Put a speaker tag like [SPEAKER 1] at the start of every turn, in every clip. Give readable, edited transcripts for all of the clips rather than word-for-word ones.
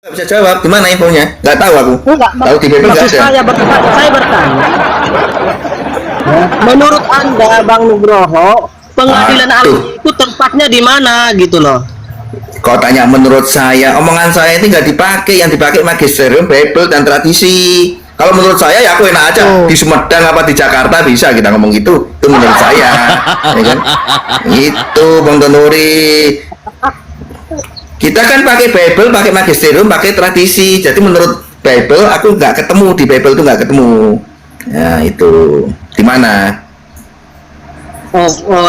[SPEAKER 1] Nggak bisa jawab, gimana infonya? Nggak tahu aku.
[SPEAKER 2] Enggak,
[SPEAKER 1] Tahu di Bible nggak
[SPEAKER 2] maksud
[SPEAKER 1] ada.
[SPEAKER 2] saya bertanya. Menurut Anda, Bang Nugroho, pengadilan
[SPEAKER 1] Aduh.
[SPEAKER 2] Allah itu tempatnya di mana gitu loh?
[SPEAKER 1] Kau tanya menurut saya, omongan saya ini nggak dipakai, yang dipakai magisterium, Bible dan tradisi. Kalau menurut saya ya aku enak aja di Sumedang apa di Jakarta bisa kita ngomong gitu. Itu menurut saya, ya kan? Itu Bang Tonuri. Kita kan pakai Bible, pakai magisterium, pakai tradisi. Jadi menurut Bible aku nggak ketemu di Bible itu nggak ketemu. Ya itu di mana?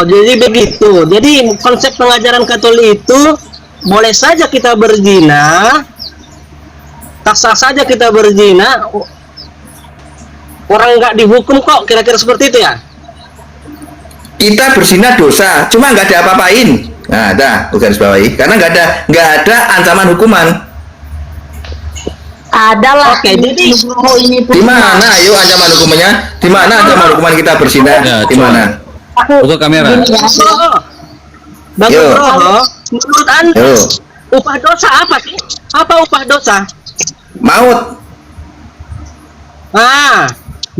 [SPEAKER 2] Jadi begitu. Jadi konsep pengajaran Katolik itu boleh saja kita berzina, tak sah saja kita berzina, orang nggak dihukum kok, kira-kira seperti itu ya?
[SPEAKER 1] Kita berzina dosa, cuma nggak ada apa-apain. Nah, garis bawahi. Karena nggak ada ancaman hukuman.
[SPEAKER 3] Adalah.
[SPEAKER 2] Oke, jadi
[SPEAKER 3] ini
[SPEAKER 1] Di mana? Ayo ancaman hukumannya? Di mana ancaman hukuman kita berzina?
[SPEAKER 4] Ya,
[SPEAKER 1] Di mana?
[SPEAKER 4] Untuk kamera.
[SPEAKER 2] Bang
[SPEAKER 1] Yo.
[SPEAKER 2] Nugroho, menurut Anda
[SPEAKER 1] Yo,
[SPEAKER 2] upah dosa apa sih? Apa upah dosa?
[SPEAKER 1] maut.
[SPEAKER 2] Ah,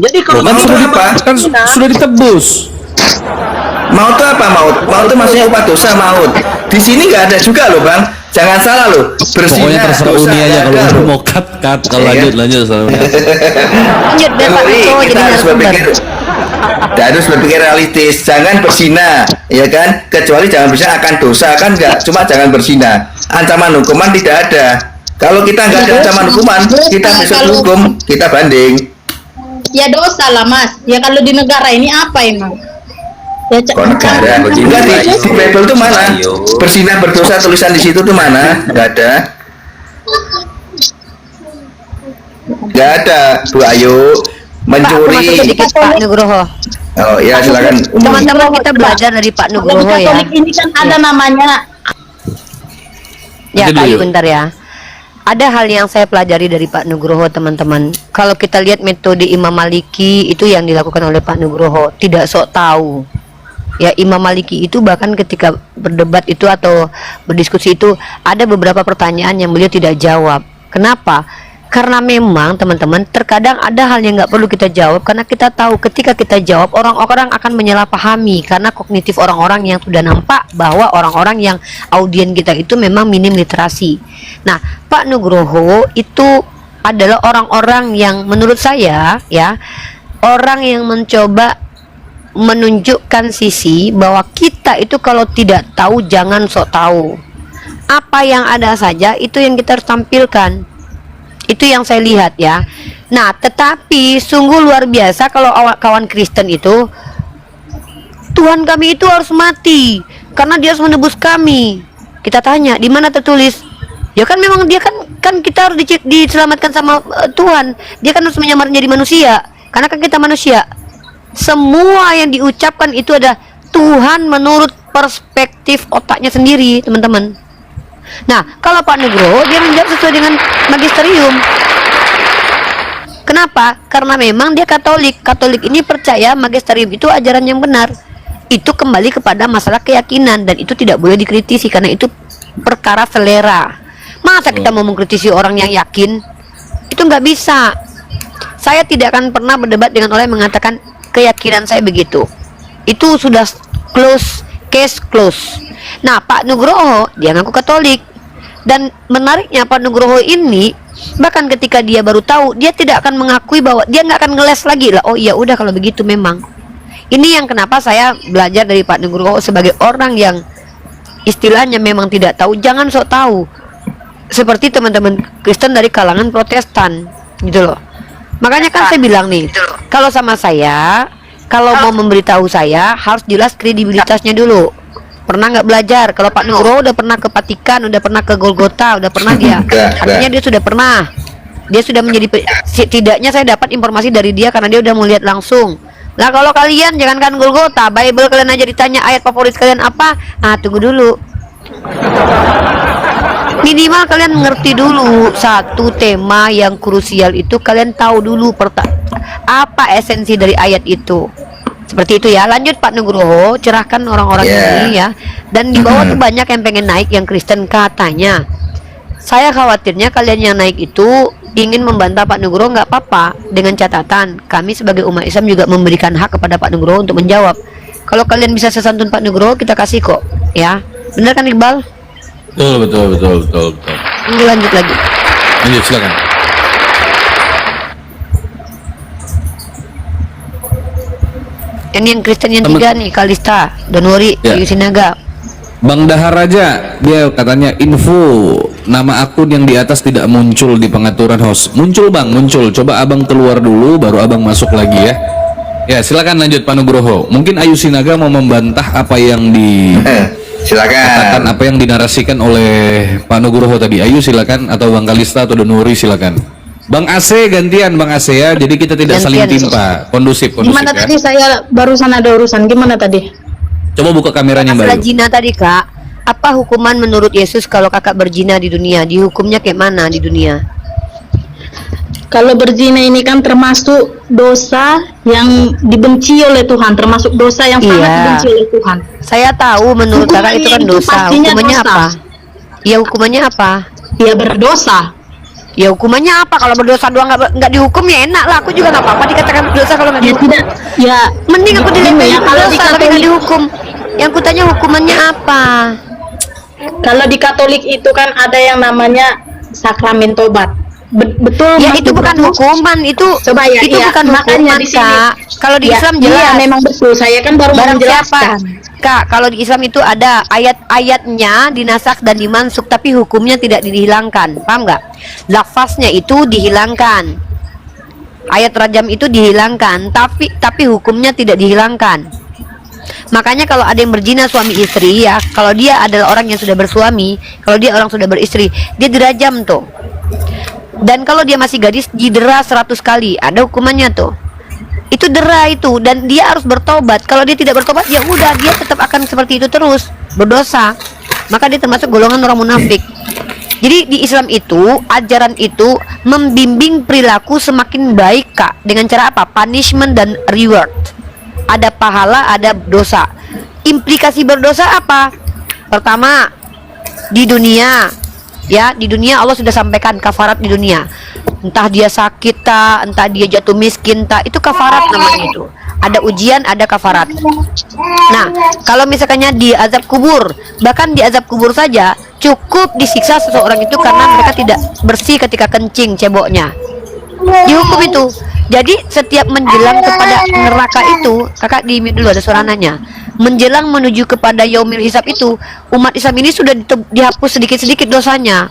[SPEAKER 2] jadi kalau
[SPEAKER 4] Kan
[SPEAKER 1] Maut
[SPEAKER 4] sudah,
[SPEAKER 1] apa?
[SPEAKER 4] kan sudah ditebus.
[SPEAKER 1] Maut itu apa maut? Maut itu maksudnya upah dosa maut. Di sini nggak ada juga loh bang. Jangan salah loh. Berzina
[SPEAKER 4] Pokoknya terserah
[SPEAKER 1] dosa
[SPEAKER 4] Uni aja
[SPEAKER 1] nggak ada
[SPEAKER 4] kalau
[SPEAKER 1] loh.
[SPEAKER 4] mau cut. Kalau
[SPEAKER 1] Iya kan?
[SPEAKER 4] lanjut salah Uni.
[SPEAKER 3] lanjut biar Pak
[SPEAKER 1] Tonuri,
[SPEAKER 3] Niko
[SPEAKER 1] kita
[SPEAKER 3] jadi
[SPEAKER 1] harus
[SPEAKER 3] narasumber.
[SPEAKER 1] berpikir, kita harus berpikir realistis. Jangan berzina, ya kan? Kecuali jangan berzina akan dosa kan nggak? Cuma jangan berzina. Ancaman hukuman tidak ada. Kalau kita nggak ada ancaman hukuman, kita bisa dihukum, kita banding.
[SPEAKER 3] Ya dosa lah Mas. Ya kalau di negara ini apa emang? Ya
[SPEAKER 1] Kok negara? Enggak di Bible itu mana? Berzina berdosa tulisan di situ tuh mana? Nggak ada. Nggak ada. Bu Ayu
[SPEAKER 3] Pak, aku masuk
[SPEAKER 1] mencuri.
[SPEAKER 3] sedikit Pak Nugroho.
[SPEAKER 1] Oh ya silakan. Umum.
[SPEAKER 3] Teman-teman kita belajar dari Pak Nugroho ya.
[SPEAKER 5] Katolik ini kan ada namanya.
[SPEAKER 3] Ya
[SPEAKER 4] Nanti
[SPEAKER 3] Kak,
[SPEAKER 4] dulu.
[SPEAKER 3] bentar ya. Ada hal yang saya pelajari dari Pak Nugroho teman-teman. Kalau kita lihat metode Imam Maliki itu yang dilakukan oleh Pak Nugroho, tidak sok tahu. Ya Imam Maliki itu bahkan ketika berdebat itu atau berdiskusi itu ada beberapa pertanyaan yang beliau tidak jawab. Kenapa? Karena memang teman-teman terkadang ada hal yang nggak perlu kita jawab karena kita tahu ketika kita jawab orang-orang akan menyalahpahami karena kognitif orang-orang yang sudah nampak bahwa orang-orang yang audien kita itu memang minim literasi. Nah, Pak Nugroho itu adalah orang-orang yang menurut saya ya orang yang mencoba menunjukkan sisi bahwa kita itu kalau tidak tahu jangan sok tahu. Apa yang ada saja itu yang kita harus tampilkan. Itu yang saya lihat ya. Nah, tetapi sungguh luar biasa kalau kawan Kristen itu Tuhan kami itu harus mati karena dia harus menebus kami. Kita tanya, di mana tertulis? Ya kan memang dia kan kita harus diselamatkan sama Tuhan. Dia kan harus menyamar menjadi manusia karena kan kita manusia. Semua yang diucapkan itu ada Tuhan menurut perspektif otaknya sendiri, teman-teman. Nah, kalau Pak Nugroho dia menjawab sesuai dengan magisterium. Kenapa? Karena memang dia Katolik. Katolik ini percaya magisterium itu ajaran yang benar. Itu kembali kepada masalah keyakinan dan itu tidak boleh dikritisi karena itu perkara selera. Masa kita mau mengkritisi orang yang yakin? Itu nggak bisa. Saya tidak akan pernah berdebat dengan orang yang mengatakan keyakinan saya begitu. Itu sudah close, case close. Nah, Pak Nugroho dia ngaku Katolik dan menariknya Pak Nugroho ini bahkan ketika dia baru tahu dia tidak akan mengakui bahwa dia nggak akan ngeles lagi lah. Oh iya udah kalau begitu memang. Ini yang kenapa saya belajar dari Pak Nugroho sebagai orang yang istilahnya memang tidak tahu, jangan sok tahu. Seperti teman-teman Kristen dari kalangan Protestan gitu loh. Makanya kan saya bilang nih, kalau sama saya, kalau mau memberitahu saya harus jelas kredibilitasnya dulu. Pernah nggak belajar? Kalau Pak Nugroho udah pernah ke Vatikan, udah pernah ke Golgota, udah pernah dia. Artinya dia sudah pernah. Dia sudah menjadi setidaknya saya dapat informasi dari dia karena dia udah mau lihat langsung. Nah kalau kalian jangankan Golgota, Bible kalian aja ditanya ayat favorit kalian apa? Ah tunggu dulu. Minimal kalian mengerti dulu satu tema yang krusial itu kalian tahu dulu apa esensi dari ayat itu. Seperti itu ya. Lanjut Pak Nugroho, cerahkan orang-orang ini ya. Dan di bawah tuh banyak yang pengen naik yang Kristen katanya. Saya khawatirnya kalian yang naik itu ingin membantah Pak Nugroho, nggak apa-apa, dengan catatan kami sebagai umat Islam juga memberikan hak kepada Pak Nugroho untuk menjawab. Kalau kalian bisa sesantun Pak Nugroho, kita kasih kok, ya. Benar kan Iqbal?
[SPEAKER 4] Betul.
[SPEAKER 3] Ini lanjut lagi.
[SPEAKER 4] Lanjut, silakan.
[SPEAKER 3] Ini yang Kristen yang tiga nih, Kalista, Donori,
[SPEAKER 4] Ya.
[SPEAKER 3] Yusinaga.
[SPEAKER 4] Bang Dahar Raja, dia katanya info nama akun yang di atas tidak muncul di pengaturan host. Muncul bang, muncul. Coba abang keluar dulu, baru abang masuk lagi ya. Ya silakan lanjut Pak Nugroho. Mungkin Ayu Sinaga mau membantah apa yang
[SPEAKER 1] Silakan.
[SPEAKER 4] apa yang dinarasikan oleh Pak Nugroho tadi. Ayu silakan, atau Bang Kalista atau Donori silakan. Bang AC gantian Bang AC ya. Jadi kita tidak saling
[SPEAKER 3] Gantian.
[SPEAKER 4] timpa. Kondusif
[SPEAKER 5] Gimana
[SPEAKER 4] ya.
[SPEAKER 5] tadi, saya barusan ada urusan. Gimana tadi?
[SPEAKER 4] Coba buka kameranya Mbak
[SPEAKER 3] Masalah
[SPEAKER 4] Ayu.
[SPEAKER 3] zina tadi kak, apa hukuman menurut Yesus kalau kakak berzina di dunia? Dihukumnya kayak mana di dunia?
[SPEAKER 5] Kalau berzina ini kan termasuk dosa yang dibenci oleh Tuhan, termasuk dosa yang sangat
[SPEAKER 3] Iya.
[SPEAKER 5] dibenci oleh Tuhan.
[SPEAKER 3] Saya tahu menurut kakak itu kan
[SPEAKER 5] Hukumannya itu
[SPEAKER 3] dosa.
[SPEAKER 5] pastinya
[SPEAKER 3] Hukumannya
[SPEAKER 5] dosa.
[SPEAKER 3] apa? Ya hukumannya apa?
[SPEAKER 5] Dia berdosa.
[SPEAKER 3] Ya hukumannya apa? Kalau berdosa doang nggak dihukum ya enak lah. Aku juga nggak apa-apa dikatakan berdosa kalau nggak
[SPEAKER 5] Ya
[SPEAKER 3] dihukum.
[SPEAKER 5] tidak, ya
[SPEAKER 3] Mending aku
[SPEAKER 5] begini
[SPEAKER 3] dilihat
[SPEAKER 5] ya, kalau di
[SPEAKER 3] berdosa tapi nggak
[SPEAKER 5] Katolik,
[SPEAKER 3] dihukum. Yang kutanya hukumannya apa?
[SPEAKER 5] kalau di Katolik itu kan ada yang namanya sakramen tobat. Betul.
[SPEAKER 3] Ya
[SPEAKER 5] Mas
[SPEAKER 3] itu bukan
[SPEAKER 5] Nugroho?
[SPEAKER 3] hukuman, itu
[SPEAKER 5] Coba ya,
[SPEAKER 3] itu
[SPEAKER 5] iya,
[SPEAKER 3] bukan
[SPEAKER 5] makanya
[SPEAKER 3] hukuman
[SPEAKER 5] di sini.
[SPEAKER 3] kak. Kalau di
[SPEAKER 5] Ya,
[SPEAKER 3] Islam
[SPEAKER 5] iya,
[SPEAKER 3] jelas.
[SPEAKER 5] memang betul. Saya kan baru mau
[SPEAKER 3] Barang siapa?
[SPEAKER 5] menjelaskan.
[SPEAKER 3] Kak, kalau di Islam itu ada ayat-ayatnya dinasak dan dimansuk, tapi hukumnya tidak dihilangkan. Paham nggak? Lafaznya itu dihilangkan. Ayat rajam itu dihilangkan, tapi hukumnya tidak dihilangkan. Makanya kalau ada yang berzina suami istri ya, kalau dia adalah orang yang sudah bersuami, kalau dia orang sudah beristri, dia dirajam tuh. Dan kalau dia masih gadis, didera 100 kali. Ada hukumannya tuh. Itu dera itu, dan dia harus bertobat. Kalau dia tidak bertobat, ya udah, dia tetap akan seperti itu terus, berdosa. Maka dia termasuk golongan orang munafik. Jadi di Islam itu, ajaran itu membimbing perilaku semakin baik kak. Dengan cara apa? Punishment dan reward. Ada pahala, ada dosa. Implikasi berdosa apa? Pertama, di dunia, ya di dunia Allah sudah sampaikan kafarat di dunia. Entah dia sakit tak, entah dia jatuh miskin tak, itu kafarat namanya itu. Ada ujian, ada kafarat. Nah, kalau misalkannya di azab kubur, bahkan di azab kubur saja cukup disiksa seseorang itu karena mereka tidak bersih ketika kencing ceboknya. Dihukum itu. Jadi setiap menjelang kepada neraka itu, kakak di mute dulu, ada suara nanya. Menjelang menuju kepada yaumil hisab itu, umat Islam ini sudah dihapus sedikit-sedikit dosanya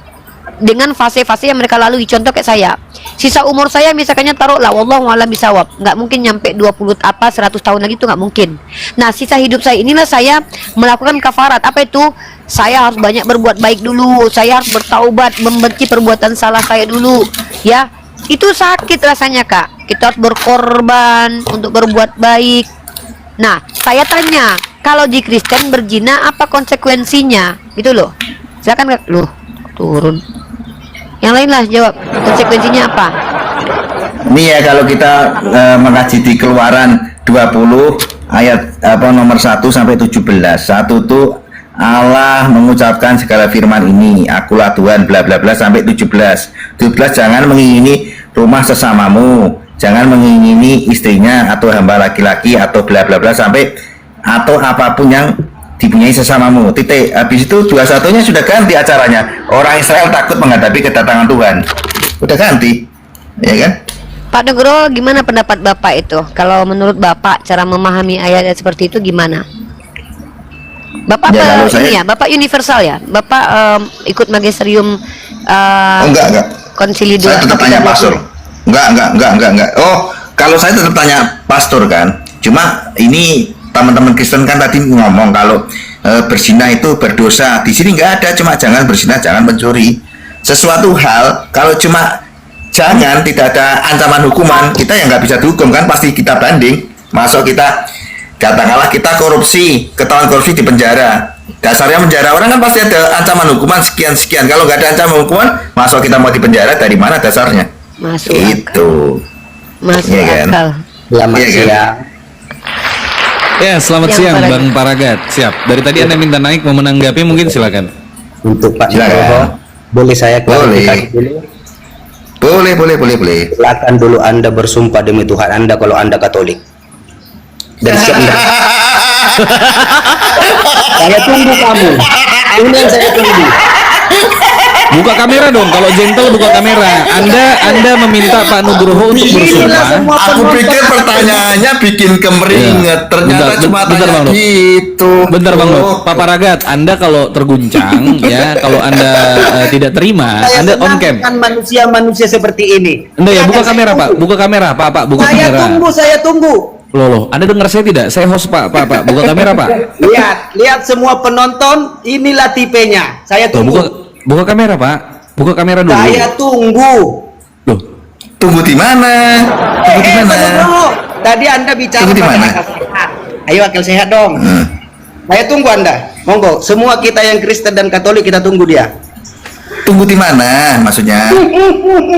[SPEAKER 3] dengan fase-fase yang mereka lalui. Contoh kayak saya, sisa umur saya misalkannya taruhlah wallahu a'lam bisawab, nggak mungkin nyampe 20 apa 100 tahun lagi, itu nggak mungkin. Nah, sisa hidup saya inilah saya melakukan kafarat. Apa itu? Saya harus banyak berbuat baik dulu, saya harus bertaubat, membenci perbuatan salah saya dulu, ya. Itu sakit rasanya kak. Kita harus berkorban untuk berbuat baik. Nah, saya tanya, kalau di Kristen berzina apa konsekuensinya? Gitu loh. Silakan kak. Loh, turun. Yang lain lah jawab. Konsekuensinya apa?
[SPEAKER 1] Ini ya kalau kita mengaji di Keluaran 20 ayat nomor 1 sampai 17. Satu tuh Allah mengucapkan segala firman ini, akulah Tuhan bla bla bla sampai 17. 17 jangan mengingini rumah sesamamu, jangan mengingini istrinya atau hamba laki-laki atau bla bla bla sampai atau apapun yang dipunyai sesamamu. Titik. Habis itu 21-nya sudah ganti acaranya. Orang Israel takut menghadapi kedatangan Tuhan. Udah ganti. Ya kan?
[SPEAKER 3] Pak Nugroho, gimana pendapat Bapak itu? Kalau menurut Bapak cara memahami ayat seperti itu gimana? Bapak
[SPEAKER 1] Ya, kalau
[SPEAKER 3] ini
[SPEAKER 1] saya-
[SPEAKER 3] ya, Bapak universal ya? Bapak ikut magisterium
[SPEAKER 1] Enggak.
[SPEAKER 3] konsili
[SPEAKER 1] Saya tetap tanya pastor. Enggak. Oh, kalau saya tetap tanya pastor kan. Cuma ini teman-teman Kristen kan tadi ngomong kalau berzina itu berdosa. Di sini nggak ada, cuma jangan berzina, jangan mencuri. Sesuatu hal kalau cuma jangan, tidak ada ancaman hukuman, kita yang nggak bisa dihukum kan, pasti kita banding. Masuk kita, katakanlah kita korupsi, ketahuan korupsi di penjara. Dasarnya penjara orang kan pasti ada ancaman hukuman sekian. Kalau nggak ada ancaman hukuman, masuk kita mau di penjara, dari mana dasarnya?
[SPEAKER 3] Masuk
[SPEAKER 1] Itu.
[SPEAKER 3] Masuk
[SPEAKER 1] Iya kan?
[SPEAKER 3] akal.
[SPEAKER 6] Selamat
[SPEAKER 1] Iya kan?
[SPEAKER 6] siang.
[SPEAKER 4] Ya, selamat
[SPEAKER 3] Yang
[SPEAKER 4] siang
[SPEAKER 3] Paragat.
[SPEAKER 4] Bang Paragat. Siap. Dari tadi Anda minta naik, mau menanggapi mungkin silakan.
[SPEAKER 6] Untuk Pak
[SPEAKER 1] Silakan.
[SPEAKER 6] Nugroho, Boleh saya klarifikasi dulu?
[SPEAKER 1] Boleh.
[SPEAKER 6] Silakan dulu Anda bersumpah demi Tuhan Anda kalau Anda Katolik. Dan siap menerima. Saya tunggu kamu. Ini yang saya tunggu.
[SPEAKER 4] Buka kamera dong, kalau gentle buka kamera. Anda meminta Pak Nugroho untuk bersumpah.
[SPEAKER 1] Aku pikir pertanyaannya bikin kemeringet, ternyata cuma tanya
[SPEAKER 4] Bang Dok.
[SPEAKER 1] gitu.
[SPEAKER 4] Bentar Bang Dok, Pak Paragat, Anda kalau terguncang ya, kalau Anda tidak terima, Anda on cam.
[SPEAKER 6] Manusia-manusia seperti ini.
[SPEAKER 4] Anda ya, buka kamera Pak, buka kamera Pak, buka kamera.
[SPEAKER 6] Saya tunggu.
[SPEAKER 4] Loh, Anda dengar saya tidak? Saya host Pak, buka kamera Pak.
[SPEAKER 6] Lihat semua penonton, inilah tipenya. Saya
[SPEAKER 4] Loh,
[SPEAKER 6] tunggu.
[SPEAKER 4] buka kamera Pak, buka kamera dulu.
[SPEAKER 6] Saya tunggu.
[SPEAKER 4] Loh,
[SPEAKER 1] Tunggu di mana? Tunggu di mana?
[SPEAKER 6] Nugroho, tadi Anda bicara
[SPEAKER 1] Tunggu di
[SPEAKER 6] pada
[SPEAKER 1] mana?
[SPEAKER 6] akal sehat. Ayo akal sehat dong. Saya tunggu Anda. Monggo, semua kita yang Kristen dan Katolik kita tunggu dia.
[SPEAKER 1] Tunggu di mana maksudnya?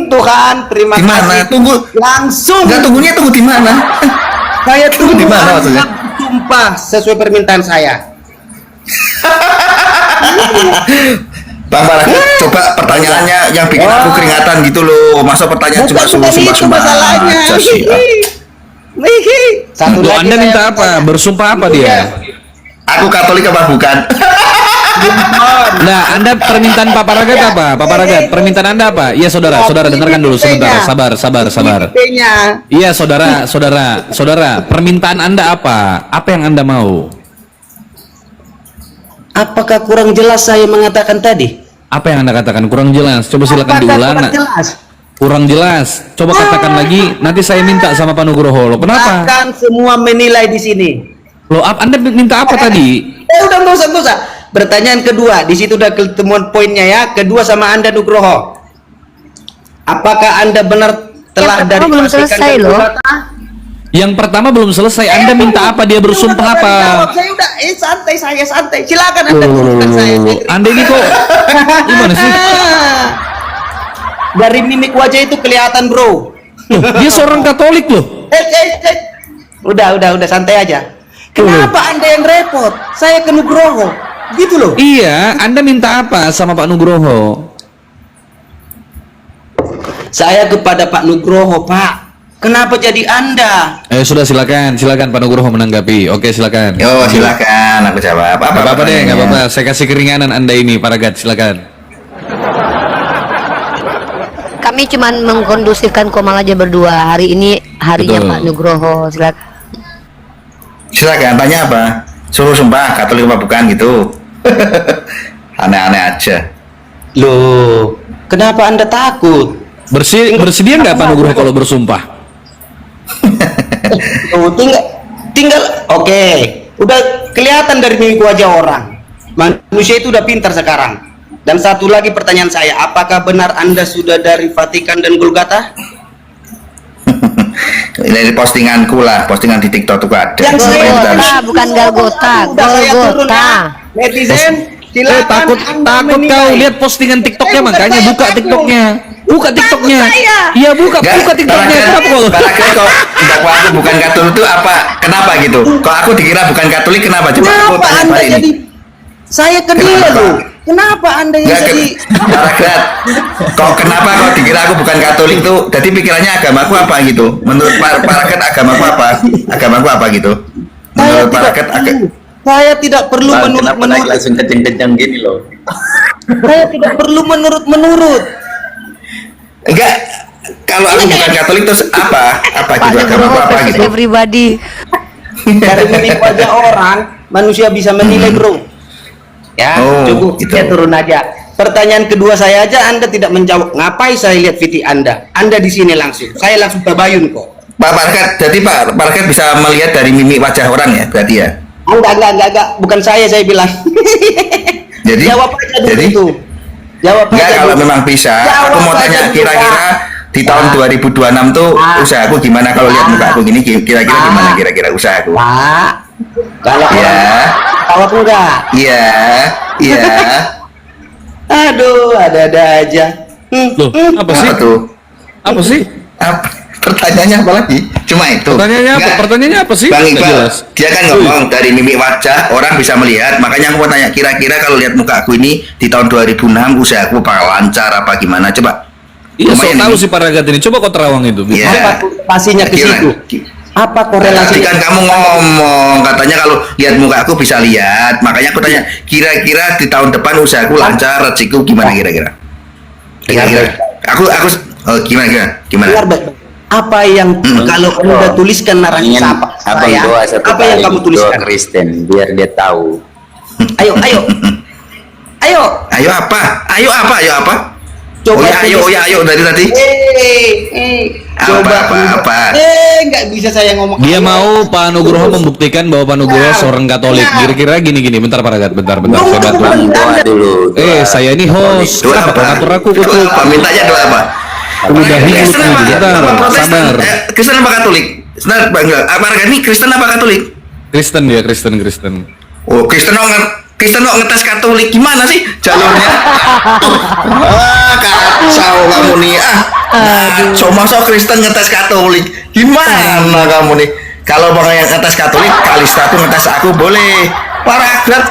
[SPEAKER 6] Tuhan, terima
[SPEAKER 1] Di mana?
[SPEAKER 6] kasih.
[SPEAKER 1] Tunggu.
[SPEAKER 6] Langsung.
[SPEAKER 1] Enggak, tunggunya tunggu di mana?
[SPEAKER 6] Saya tunggu
[SPEAKER 1] di mana
[SPEAKER 6] Anda
[SPEAKER 1] maksudnya?
[SPEAKER 6] bersumpah sesuai permintaan saya.
[SPEAKER 1] Bang Paragat, coba pertanyaannya yang bikin aku keringatan gitu loh. Masa pertanyaan cuma
[SPEAKER 6] Bukan itu
[SPEAKER 1] sumpah-sumpah
[SPEAKER 6] masalahnya.
[SPEAKER 1] aja sih.
[SPEAKER 6] Satu
[SPEAKER 4] Loh,
[SPEAKER 6] lagi
[SPEAKER 4] Anda
[SPEAKER 6] saya
[SPEAKER 4] minta
[SPEAKER 6] mau
[SPEAKER 4] apa?
[SPEAKER 6] tanya.
[SPEAKER 4] Bersumpah apa dia?
[SPEAKER 1] Aku Katolik apa bukan?
[SPEAKER 4] Nah, Anda permintaan Pak Paragat apa? Pak Paragat, permintaan Anda apa? Iya saudara dengarkan dulu sebentar. Sabar.
[SPEAKER 6] Tipenya.
[SPEAKER 4] Iya saudara, permintaan Anda apa? Apa yang Anda mau?
[SPEAKER 6] Apakah kurang jelas saya mengatakan tadi?
[SPEAKER 4] Apa yang Anda katakan kurang jelas? Coba silakan
[SPEAKER 6] Apakah
[SPEAKER 4] diulang.
[SPEAKER 6] kurang jelas?
[SPEAKER 4] Kurang jelas. Coba katakan lagi. Nanti saya minta sama Pak Nugroho. Loh, kenapa?
[SPEAKER 6] Akan semua menilai di sini.
[SPEAKER 4] Loh, Anda minta apa tadi?
[SPEAKER 6] Udah nggak usah. Pertanyaan kedua, di situ udah ketemuan poinnya ya. Kedua sama Anda Nugroho. Apakah Anda benar telah
[SPEAKER 3] Yang
[SPEAKER 6] dari
[SPEAKER 3] pertama belum
[SPEAKER 6] Vatikan
[SPEAKER 3] selesai
[SPEAKER 6] dan
[SPEAKER 3] loh.
[SPEAKER 6] Golgota?
[SPEAKER 4] Yang pertama belum selesai. Anda minta apa? Dia bersumpah apa?
[SPEAKER 6] Saya udah santai, saya santai. Silakan Anda teruskan saya.
[SPEAKER 4] Anda ini kok gimana sih?
[SPEAKER 6] Dari mimik wajah itu kelihatan, bro.
[SPEAKER 4] Loh, dia seorang Katolik loh.
[SPEAKER 6] Udah santai aja. Kenapa Anda yang repot? Saya ke Nugroho. Gitu loh.
[SPEAKER 4] Iya, Anda minta apa sama Pak Nugroho?
[SPEAKER 6] Saya kepada Pak Nugroho, Pak. Kenapa jadi Anda?
[SPEAKER 4] Sudah silakan Pak Nugroho menanggapi. Oke, silakan.
[SPEAKER 1] Yo, silakan aku jawab.
[SPEAKER 4] Nggak apa-apa deh, nggak
[SPEAKER 1] pertanyaannya?
[SPEAKER 4] apa-apa. Saya kasih keringanan Anda ini, Paragat, silakan.
[SPEAKER 3] Kami cuma mengkondusifkan Komal aja berdua. Hari ini harinya
[SPEAKER 4] Betul.
[SPEAKER 3] Pak Nugroho. Silakan.
[SPEAKER 1] Silakan tanya apa? Suruh sumpah Katolik apa bukan gitu. Aneh-aneh aja.
[SPEAKER 6] Loh, kenapa Anda takut?
[SPEAKER 4] Bersedia nggak Pak Nugroho kalau bersumpah?
[SPEAKER 6] Oh, tinggal oke. Udah kelihatan dari mimik wajah orang. Manusia itu udah pintar sekarang. Dan satu lagi pertanyaan saya, apakah benar Anda sudah dari Vatikan dan Golgota?
[SPEAKER 1] Ini postinganku lah, postingan di TikTok tuh ada.
[SPEAKER 6] Yang
[SPEAKER 1] Apa yang kita harus-
[SPEAKER 3] Golgota, bukan Golgota.
[SPEAKER 6] Udah saya turun
[SPEAKER 3] Golgota.
[SPEAKER 6] ya. Netizen, silakan
[SPEAKER 4] takut
[SPEAKER 6] Anda
[SPEAKER 4] kau
[SPEAKER 6] menilai.
[SPEAKER 4] lihat postingan TikToknya,
[SPEAKER 6] Bukan
[SPEAKER 4] makanya
[SPEAKER 6] saya
[SPEAKER 4] buka
[SPEAKER 6] takut.
[SPEAKER 4] TikToknya. Buka TikToknya.
[SPEAKER 6] saya.
[SPEAKER 4] Iya, buka TikToknya. Kenapa kok?
[SPEAKER 1] Paragat kok dakwa aku bukan Katolik itu apa? Kenapa gitu? Kok aku dikira bukan Katolik kenapa? Coba aku
[SPEAKER 6] Kenapa
[SPEAKER 1] tanya
[SPEAKER 6] Anda
[SPEAKER 1] balik ini.
[SPEAKER 6] jadi saya kedua
[SPEAKER 1] Kenapa?
[SPEAKER 6] loh. Kenapa Anda yang
[SPEAKER 1] Enggak,
[SPEAKER 6] jadi
[SPEAKER 1] Paragat. Kok kenapa kok dikira aku bukan Katolik tuh? Jadi pikirannya agamaku apa gitu? Menurut Paragat agamaku apa? Agamaku apa gitu? Menurut Paragat
[SPEAKER 6] saya tidak perlu menurut
[SPEAKER 7] langsung kenceng-kenceng gini loh.
[SPEAKER 6] saya tidak perlu menurut
[SPEAKER 1] enggak. Kalau aku bukan Katolik terus apa? Apa
[SPEAKER 3] Pak
[SPEAKER 1] gitu agamaku
[SPEAKER 3] Nugroho
[SPEAKER 1] apa
[SPEAKER 3] versus
[SPEAKER 1] gitu?
[SPEAKER 3] everybody.
[SPEAKER 6] dari mimik wajah orang manusia bisa menilai, bro. Ya,
[SPEAKER 1] Oh,
[SPEAKER 6] cukup
[SPEAKER 1] gitu.
[SPEAKER 6] ya turun aja. Pertanyaan kedua saya aja Anda tidak menjawab. Ngapain saya lihat VT Anda? Anda di sini langsung. Saya langsung tabayun kok.
[SPEAKER 1] Pak Paragat, jadi Pak Paragat bisa melihat dari mimik wajah orang ya, berarti ya?
[SPEAKER 6] Enggak. Bukan saya bilang.
[SPEAKER 1] Jadi
[SPEAKER 6] Jawab aja dulu
[SPEAKER 1] jadi
[SPEAKER 6] itu. Jawab
[SPEAKER 1] enggak
[SPEAKER 6] aja
[SPEAKER 1] kalau
[SPEAKER 6] dulu.
[SPEAKER 1] memang bisa,
[SPEAKER 6] Jawab
[SPEAKER 1] aku mau
[SPEAKER 6] aja
[SPEAKER 1] tanya
[SPEAKER 6] dulu,
[SPEAKER 1] kira-kira
[SPEAKER 6] Pak.
[SPEAKER 1] di tahun 2026 tuh usahaku gimana kalau lihat muka aku gini kira-kira gimana kira-kira usahaku?
[SPEAKER 6] Pak, kalau
[SPEAKER 1] Ya.
[SPEAKER 6] orang jawab enggak?
[SPEAKER 1] Iya, iya.
[SPEAKER 6] Aduh, ada-ada aja.
[SPEAKER 4] Loh, apa sih?
[SPEAKER 1] Apa tuh?
[SPEAKER 4] Apa sih?
[SPEAKER 1] Apa? Pertanyaannya apa lagi? Cuma itu.
[SPEAKER 4] Pertanyaannya apa?
[SPEAKER 1] Enggak.
[SPEAKER 4] Pertanyaannya apa sih?
[SPEAKER 1] Bang
[SPEAKER 4] Nggak
[SPEAKER 1] Iqbal,
[SPEAKER 4] jelas.
[SPEAKER 1] dia kan ngomong dari mimik wajah orang bisa melihat. Makanya aku mau tanya, kira-kira kalau lihat muka aku ini di tahun 2006 usaha aku bakal lancar apa gimana? Coba.
[SPEAKER 4] Iya, so
[SPEAKER 1] Lumayan
[SPEAKER 4] tahu
[SPEAKER 1] ini.
[SPEAKER 4] si Paragat ini. Coba kau terawang itu.
[SPEAKER 1] Iya.
[SPEAKER 6] Apa pastinya ke
[SPEAKER 1] Kira-
[SPEAKER 6] situ? Apa
[SPEAKER 1] Tadi
[SPEAKER 6] korelasinya?
[SPEAKER 1] kan kamu ngomong katanya kalau lihat muka aku bisa lihat. Makanya aku tanya, kira-kira di tahun depan usahaku lancar, rezekiku gimana kira-kira? Kira-kira. Aku oh, gimana?
[SPEAKER 6] Dengar baik-baik. Apa yang kalau Anda tuliskan narasi
[SPEAKER 7] Ingin
[SPEAKER 6] apa?
[SPEAKER 7] abang
[SPEAKER 6] Saya,
[SPEAKER 7] doa satu
[SPEAKER 6] apa yang
[SPEAKER 7] kali,
[SPEAKER 6] kamu
[SPEAKER 7] doa
[SPEAKER 6] tuliskan?
[SPEAKER 7] Kristen biar dia tahu.
[SPEAKER 6] Ayo.
[SPEAKER 1] Ayo apa?
[SPEAKER 6] Coba
[SPEAKER 1] Oh ya, ayo dari tadi.
[SPEAKER 6] Coba
[SPEAKER 1] Apa?
[SPEAKER 6] nggak bisa saya ngomong.
[SPEAKER 4] Dia mau Pak Nugroho membuktikan bahwa Pak Nugroho seorang Katolik. Kira-kira gini, bentar Paragat, bentar. Saya bantu.
[SPEAKER 7] Doa dulu.
[SPEAKER 4] Saya ini host.
[SPEAKER 1] Doa apa?
[SPEAKER 4] Atur aku
[SPEAKER 1] Doa
[SPEAKER 4] kutuk.
[SPEAKER 1] apa? Mintanya doa apa?
[SPEAKER 4] Udah
[SPEAKER 1] Kristen apa?
[SPEAKER 4] bentar,
[SPEAKER 1] Apa Protestan?
[SPEAKER 4] sabar.
[SPEAKER 1] Kristen apa Katolik? Sebentar, Bang. Apa ini Kristen apa Katolik?
[SPEAKER 4] Kristen dia, Kristen.
[SPEAKER 1] Oh, Kristen kok ngetes Katolik gimana sih jalurnya? Kacau kamu nih. Kacau masa Kristen ngetes Katolik? Gimana kamu nih? Kalau bang yang ngetes Katolik, Kalista tuh ngetes aku boleh. Paragraf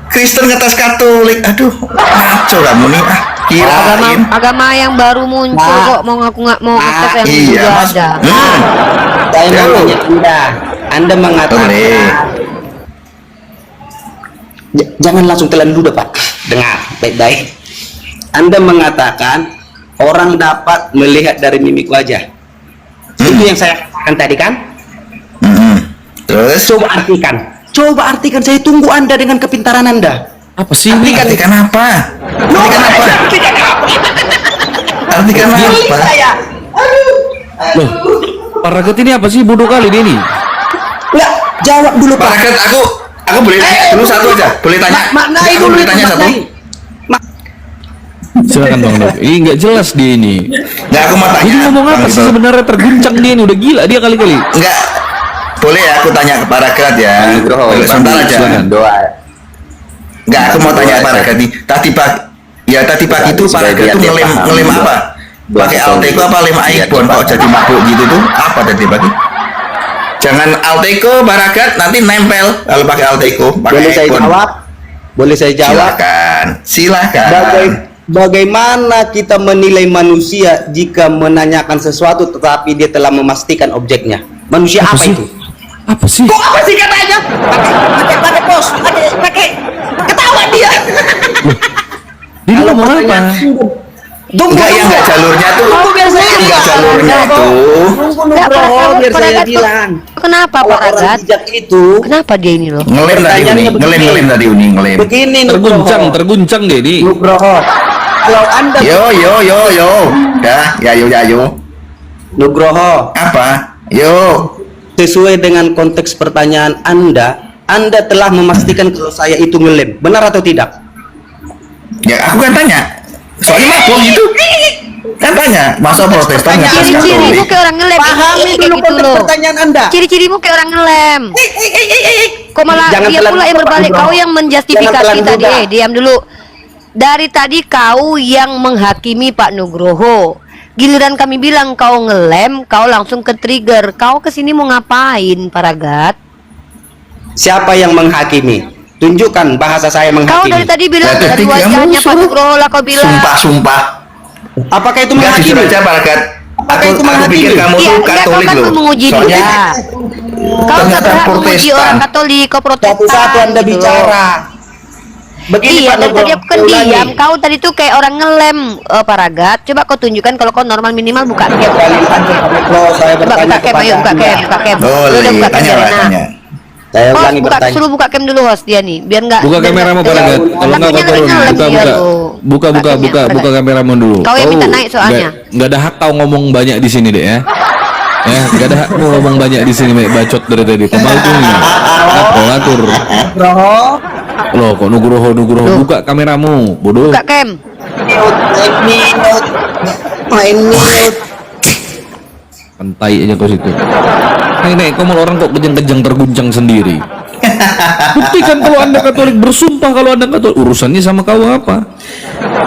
[SPEAKER 1] Kristen ngetes Katolik. Aduh, kacau kamu nih. Kirain.
[SPEAKER 3] Agama yang baru muncul kok mau ngaku nggak mau ngetes yang dulu
[SPEAKER 1] Iya,
[SPEAKER 3] juga
[SPEAKER 1] Mas.
[SPEAKER 3] ada.
[SPEAKER 6] Saya
[SPEAKER 1] Ya,
[SPEAKER 6] mau
[SPEAKER 1] lu.
[SPEAKER 6] tanya Anda mengatakan
[SPEAKER 1] Boleh.
[SPEAKER 6] Jangan langsung telan dulu Pak. Dengar baik-baik. Anda mengatakan orang dapat melihat dari mimik wajah. Itu yang saya katakan tadi kan?
[SPEAKER 1] Terus?
[SPEAKER 6] Coba artikan. Saya tunggu Anda dengan kepintaran Anda.
[SPEAKER 4] Apa sih ini?
[SPEAKER 1] Artikan apa? Artikan apa?
[SPEAKER 6] Saya.
[SPEAKER 4] Loh, Paragat ini apa sih? Bodoh kali dia ini.
[SPEAKER 6] Nggak, jawab dulu Pak.
[SPEAKER 1] Paragat, aku boleh tanya dulu satu aja. Boleh tanya?
[SPEAKER 6] Maknai
[SPEAKER 1] Aku
[SPEAKER 6] dulu
[SPEAKER 1] boleh
[SPEAKER 6] itu,
[SPEAKER 1] tanya satu.
[SPEAKER 6] maknai.
[SPEAKER 4] Silakan Bang Dok. Ini nggak jelas dia ini.
[SPEAKER 1] Nggak, aku mau tanya.
[SPEAKER 4] Ini ngomong apa
[SPEAKER 1] Bang
[SPEAKER 4] sih
[SPEAKER 1] Iqbal.
[SPEAKER 4] sebenarnya, terguncang dia ini, udah gila dia kali-kali.
[SPEAKER 1] Enggak. Boleh ya aku tanya ke Paragat ya.
[SPEAKER 7] Nugroho,
[SPEAKER 1] Boleh, sebentar aja.
[SPEAKER 4] silakan.
[SPEAKER 7] Doa.
[SPEAKER 1] Enggak, aku mau tanya ke Paragat nih. Tadi pagi itu
[SPEAKER 7] Supaya
[SPEAKER 1] Paragat
[SPEAKER 7] biar
[SPEAKER 1] tuh
[SPEAKER 7] dia
[SPEAKER 1] ngelem
[SPEAKER 7] paham.
[SPEAKER 1] apa?
[SPEAKER 7] Doa
[SPEAKER 1] Pakai
[SPEAKER 7] Katolik.
[SPEAKER 1] Alteco apa lem
[SPEAKER 7] Biar
[SPEAKER 1] Aikbon
[SPEAKER 7] dia
[SPEAKER 1] kok
[SPEAKER 7] paham.
[SPEAKER 1] jadi mabuk gitu tuh? Apa tadi pagi? Jangan Alteco Paragat nanti nempel kalau pakai Alteco, pakai
[SPEAKER 6] Boleh saya
[SPEAKER 1] Aikbon.
[SPEAKER 6] jawab? Boleh saya jawab?
[SPEAKER 1] Silakan.
[SPEAKER 6] Bagaimana kita menilai manusia jika menanyakan sesuatu tetapi dia telah memastikan objeknya? Manusia apa
[SPEAKER 4] sih?
[SPEAKER 6] itu?
[SPEAKER 4] Apa sih?
[SPEAKER 6] Kok apa sih katanya? Pakai pos, pakai ketawa dia.
[SPEAKER 4] Dia ngomong apa?
[SPEAKER 1] Enggak ya, enggak jalurnya tuh. Enggak jalurnya tuh.
[SPEAKER 6] Biar saya bilang.
[SPEAKER 3] Kenapa
[SPEAKER 6] Kalau
[SPEAKER 3] Pak
[SPEAKER 6] orang
[SPEAKER 3] Ragat?
[SPEAKER 6] bijak itu
[SPEAKER 3] Kenapa dia ini loh?
[SPEAKER 1] Ngelem tadi Uni,
[SPEAKER 6] Pertanyaannya
[SPEAKER 1] ngelem tadi Uni, ngelem.
[SPEAKER 6] begini
[SPEAKER 4] Terguncang dia ini.
[SPEAKER 6] Nugroho. Kalau Anda
[SPEAKER 1] Yo. Dah, yo.
[SPEAKER 6] Nugroho,
[SPEAKER 1] Apa? Yo.
[SPEAKER 6] sesuai dengan konteks pertanyaan Anda telah memastikan kalau saya itu ngelem. Benar atau tidak?
[SPEAKER 1] Ya aku kan tanya. Soalnya mabuk gitu. Kan tanya, masa Protestan nggak
[SPEAKER 3] Ciri-cirimu kayak orang ngelem.
[SPEAKER 6] Pahami
[SPEAKER 3] Kayak
[SPEAKER 6] dulu
[SPEAKER 3] gitu
[SPEAKER 6] konteks
[SPEAKER 3] loh.
[SPEAKER 6] pertanyaan Anda.
[SPEAKER 3] Ciri-cirimu kayak orang ngelem. Kok malah
[SPEAKER 6] Jangan
[SPEAKER 3] dia
[SPEAKER 6] telan
[SPEAKER 3] pula yang
[SPEAKER 6] dulu, Pak
[SPEAKER 3] berbalik.
[SPEAKER 6] Nugroho.
[SPEAKER 3] Kau yang
[SPEAKER 6] Jangan
[SPEAKER 3] menjustifikasi
[SPEAKER 6] telan
[SPEAKER 3] tadi.
[SPEAKER 6] dulu, Pak.
[SPEAKER 3] Diam dulu. Dari tadi kau yang menghakimi Pak Nugroho. Giliran kami bilang kau ngelem, kau langsung ke trigger. Kau kesini mau ngapain, Paragat?
[SPEAKER 6] Siapa yang menghakimi? Tunjukkan bahasa saya
[SPEAKER 3] Kau
[SPEAKER 6] menghakimi.
[SPEAKER 3] dari tadi bilang
[SPEAKER 1] Lah,
[SPEAKER 3] dari
[SPEAKER 1] tadi
[SPEAKER 3] wajahnya
[SPEAKER 1] kamu
[SPEAKER 3] Pak Nugroho lah kau bilang.
[SPEAKER 1] Sumpah.
[SPEAKER 6] Apakah itu
[SPEAKER 1] Enggak jujur
[SPEAKER 6] menghakimi?
[SPEAKER 1] aja Paragat.
[SPEAKER 6] Apakah itu
[SPEAKER 1] Aku
[SPEAKER 6] menghakimi?
[SPEAKER 1] pikir kamu
[SPEAKER 3] Iya,
[SPEAKER 1] tuh
[SPEAKER 3] enggak, kau
[SPEAKER 1] Katolik
[SPEAKER 3] kan
[SPEAKER 1] loh.
[SPEAKER 3] menguji
[SPEAKER 1] Soalnya
[SPEAKER 3] dia. Kau
[SPEAKER 1] ternyata
[SPEAKER 3] tak berhak menguji
[SPEAKER 1] Protestan.
[SPEAKER 3] orang Katolik, kau Protestan.
[SPEAKER 6] Satu-satu Anda
[SPEAKER 3] gitu loh.
[SPEAKER 6] bicara. Begini
[SPEAKER 3] Iya,
[SPEAKER 6] Pak
[SPEAKER 3] dari
[SPEAKER 6] Nugroho,
[SPEAKER 3] tadi aku kan
[SPEAKER 6] saya ulangi.
[SPEAKER 3] diam. Kau tadi tuh kayak orang ngelem, Paragat. Coba kau tunjukkan kalau kau normal minimal buka cam.
[SPEAKER 6] Kali lagi, Pak Nugroho, saya
[SPEAKER 3] Coba
[SPEAKER 6] bertanya
[SPEAKER 3] buka cam,
[SPEAKER 6] kepada
[SPEAKER 3] ayo buka
[SPEAKER 6] Anda.
[SPEAKER 3] cam, buka cam.
[SPEAKER 1] boleh,
[SPEAKER 3] Udah buka cam
[SPEAKER 1] tanya lah,
[SPEAKER 3] Serena.
[SPEAKER 1] tanya.
[SPEAKER 6] Saya
[SPEAKER 3] Host,
[SPEAKER 6] ulangi
[SPEAKER 3] buka,
[SPEAKER 6] bertanya.
[SPEAKER 3] suruh buka cam dulu host dia nih, biar enggak.
[SPEAKER 4] Buka kameramu Paragat. Kalau enggak kau turun. Buka kameramu dulu.
[SPEAKER 3] Kau yang minta naik soalnya.
[SPEAKER 4] Nggak ada hak kau ngomong banyak di sini deh ya. Ya, nggak ada hak kau ngomong banyak di sini, banyak bacot dari tadi. Kemal tuh nih. Ngatur.
[SPEAKER 6] Nugroho,
[SPEAKER 4] Loh, kok Nugroho buka kameramu, bodoh.
[SPEAKER 3] Buka cam.
[SPEAKER 6] main mute.
[SPEAKER 4] Pantai aja kau situ. Naik, kau malah orang kok kejang-kejang terguncang sendiri. Buktikan kalau Anda Katolik, bersumpah kalau Anda Katolik. Urusannya sama kau apa?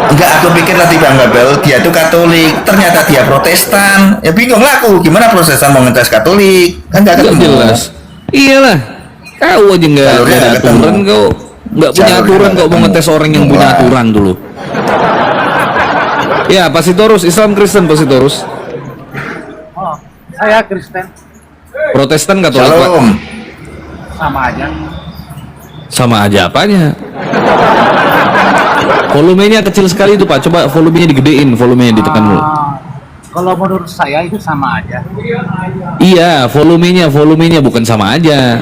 [SPEAKER 1] Enggak, aku pikir tadi Bang Babel dia tuh Katolik, ternyata dia Protestan. Ya bingung lah aku, gimana Protestan mau ngetes Katolik? Kan nggak
[SPEAKER 4] Nggak
[SPEAKER 1] ketemu.
[SPEAKER 4] jelas. Iyalah, kau aja nggak
[SPEAKER 1] Jalurnya
[SPEAKER 4] ada
[SPEAKER 1] nggak ketemu.
[SPEAKER 4] aturan, kau nggak punya
[SPEAKER 1] Jalurnya
[SPEAKER 4] aturan,
[SPEAKER 1] nggak
[SPEAKER 4] kau mau
[SPEAKER 1] ketemu.
[SPEAKER 4] ngetes orang yang punya
[SPEAKER 1] Wah.
[SPEAKER 4] aturan dulu. Ya, Pasitorus, Islam Kristen Pasitorus.
[SPEAKER 8] Oh, saya Kristen,
[SPEAKER 4] Protestan Katolik, Pak.
[SPEAKER 1] Shalom.
[SPEAKER 8] sama aja.
[SPEAKER 4] Sama aja apanya? Volumenya kecil sekali itu Pak. Coba volumenya digedein, volumenya ditekan dulu.
[SPEAKER 8] Kalau menurut saya itu sama aja.
[SPEAKER 4] Iya, volumenya bukan sama aja.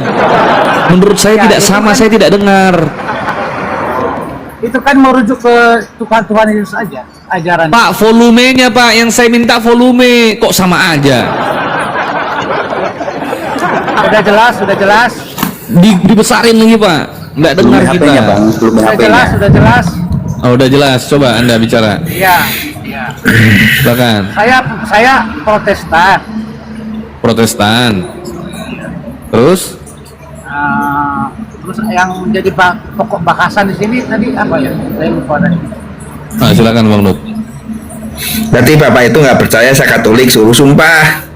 [SPEAKER 4] Menurut saya
[SPEAKER 8] Ya,
[SPEAKER 4] tidak
[SPEAKER 8] itu
[SPEAKER 4] sama,
[SPEAKER 8] kan-
[SPEAKER 4] saya tidak dengar.
[SPEAKER 8] Itu kan merujuk ke Tuhan Yesus aja, ajaran.
[SPEAKER 4] Pak, volumenya Pak, yang saya minta volume, kok sama aja?
[SPEAKER 8] Sudah jelas, sudah jelas,
[SPEAKER 4] Dibesarin lagi Pak, nggak dengar
[SPEAKER 7] Belum
[SPEAKER 4] kita.
[SPEAKER 7] HP-nya bang, belum
[SPEAKER 8] sudah
[SPEAKER 7] HP-nya.
[SPEAKER 8] jelas, sudah jelas.
[SPEAKER 4] Oh, udah jelas, coba Anda bicara.
[SPEAKER 8] Iya, iya.
[SPEAKER 4] Silakan.
[SPEAKER 8] Saya Protestan.
[SPEAKER 4] Protestan. Terus?
[SPEAKER 8] Terus yang menjadi pokok bahasan di sini tadi apa ya? Saya lupa tadi.
[SPEAKER 4] Nah, silakan Bang Nut.
[SPEAKER 1] Berarti Bapak itu nggak percaya saya Katolik, suruh sumpah.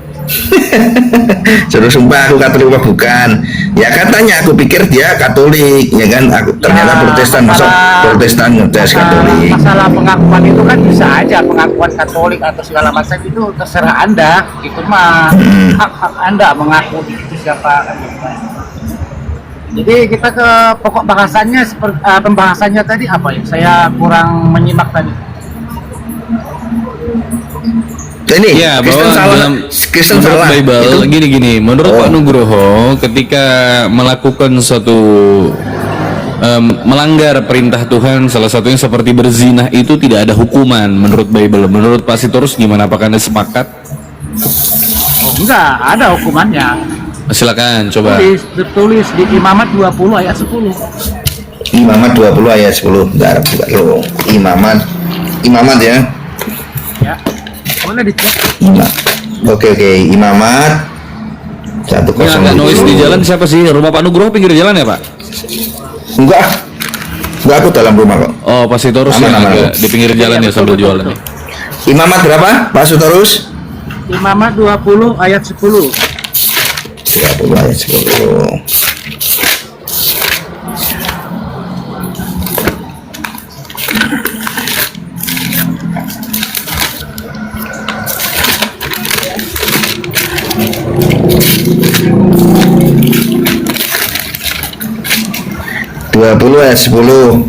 [SPEAKER 1] Suruh sumpah aku Katolik apa bukan? Ya katanya aku pikir dia Katolik, ya kan? Aku ternyata
[SPEAKER 8] Ya,
[SPEAKER 1] Protestan, masa Protestan ngetes Katolik.
[SPEAKER 8] Masalah pengakuan itu kan bisa aja, pengakuan Katolik atau segala macam itu terserah Anda. Itu mah hak-hak Anda mengaku itu siapa kan gitu. Jadi kita ke pokok bahasannya, pembahasannya tadi apa ya? Saya kurang menyimak tadi.
[SPEAKER 1] Ini
[SPEAKER 4] Ya,
[SPEAKER 1] Kristen
[SPEAKER 4] bahwa
[SPEAKER 1] salah,
[SPEAKER 4] dalam
[SPEAKER 1] Kristen
[SPEAKER 4] menurut
[SPEAKER 1] salah.
[SPEAKER 4] Bible
[SPEAKER 1] Itu
[SPEAKER 4] gini, menurut
[SPEAKER 1] Oh.
[SPEAKER 4] Pak Nugroho ketika melakukan suatu melanggar perintah Tuhan, salah satunya seperti berzinah, itu tidak ada hukuman menurut Bible. Menurut Pak Sitorus gimana? Apakah Anda sepakat?
[SPEAKER 8] Oh, enggak, ada hukumannya.
[SPEAKER 4] Silakan coba.
[SPEAKER 8] Tertulis di Imamat 20 ayat 10.
[SPEAKER 1] Imamat 20 ayat 10. Bentar, buka dulu. Imamat ya.
[SPEAKER 8] Ya. Boleh dicek.
[SPEAKER 1] Oke, Imamat
[SPEAKER 4] Ini agak noise di
[SPEAKER 1] 107.
[SPEAKER 4] jalan siapa sih? Rumah Pak Nugroho pinggir jalan ya Pak?
[SPEAKER 1] Enggak, aku dalam rumah kok.
[SPEAKER 4] Oh, Pak Sitorus
[SPEAKER 1] Aman,
[SPEAKER 4] yang
[SPEAKER 1] aman,
[SPEAKER 4] agak
[SPEAKER 1] aman.
[SPEAKER 4] di pinggir jalan
[SPEAKER 8] Iya,
[SPEAKER 4] ya sambil
[SPEAKER 8] betul,
[SPEAKER 4] jualan
[SPEAKER 8] betul.
[SPEAKER 4] nih.
[SPEAKER 1] Imamat berapa, Pak Sutorus?
[SPEAKER 8] Imamat 20 ayat 10.
[SPEAKER 1] 20 ayat 10. ayat 10.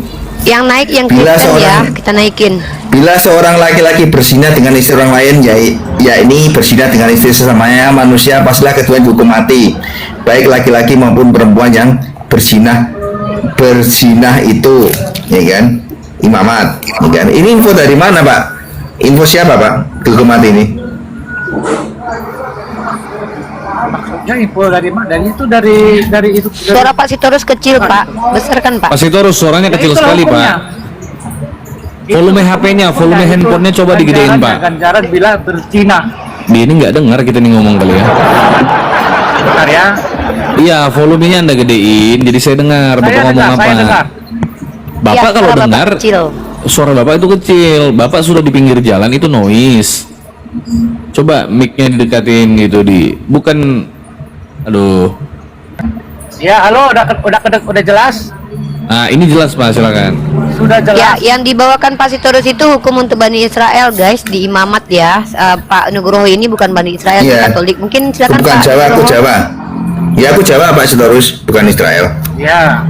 [SPEAKER 3] Yang naik yang
[SPEAKER 1] Bila
[SPEAKER 3] Kristen ya,
[SPEAKER 1] seorang-
[SPEAKER 3] kita naikin.
[SPEAKER 1] Bila seorang laki-laki berzina dengan istri orang lain, yakni berzina dengan istri sesamanya manusia, pastilah keduanya dihukum mati. Baik laki-laki maupun perempuan yang berzina itu, ya kan? Imamat, ya kan? Ini info dari mana, Pak? Info siapa, Pak? Dihukum mati ini?
[SPEAKER 8] Maksudnya info dari mana? Dari itu dari itu.
[SPEAKER 3] Suara Pak Sitorus kecil Pak, besar kan Pak?
[SPEAKER 4] Pak Sitorus suaranya kecil
[SPEAKER 8] Itulah
[SPEAKER 4] sekali
[SPEAKER 8] hukumnya.
[SPEAKER 4] Pak. Volume HP-nya, volume
[SPEAKER 8] Itu
[SPEAKER 4] handphonenya coba digedein, Pak.
[SPEAKER 8] Ganjaran bila berzina.
[SPEAKER 4] Dia ini nggak dengar kita nih ngomong kali ya.
[SPEAKER 8] Bentar ya.
[SPEAKER 4] Iya, volumenya Anda gedein, jadi saya dengar Bapak ngomong apa.
[SPEAKER 8] Saya dengar.
[SPEAKER 4] Bapak
[SPEAKER 3] Ya,
[SPEAKER 4] kalau
[SPEAKER 3] suara Bapak
[SPEAKER 4] dengar
[SPEAKER 3] kecil.
[SPEAKER 4] suara Bapak itu kecil, Bapak sudah di pinggir jalan itu noise. Coba mic-nya didekatin gitu bukan, aduh.
[SPEAKER 8] Ya, halo, udah jelas?
[SPEAKER 4] Nah, ini jelas Pak, silakan.
[SPEAKER 8] Sudah
[SPEAKER 3] Ya,
[SPEAKER 8] jelas.
[SPEAKER 3] yang dibawakan Pak Sitorus itu hukum untuk Bani Israel, guys, di Imamat ya. Pak Nugroho ini bukan Bani Israel,
[SPEAKER 1] Iya.
[SPEAKER 3] Katolik. Mungkin silakan
[SPEAKER 1] Bukan
[SPEAKER 3] Pak
[SPEAKER 1] Jawa, aku
[SPEAKER 3] Nugroho.
[SPEAKER 1] Jawa. Ya, aku Jawa, Pak Sutorus, bukan Israel.
[SPEAKER 8] Ya.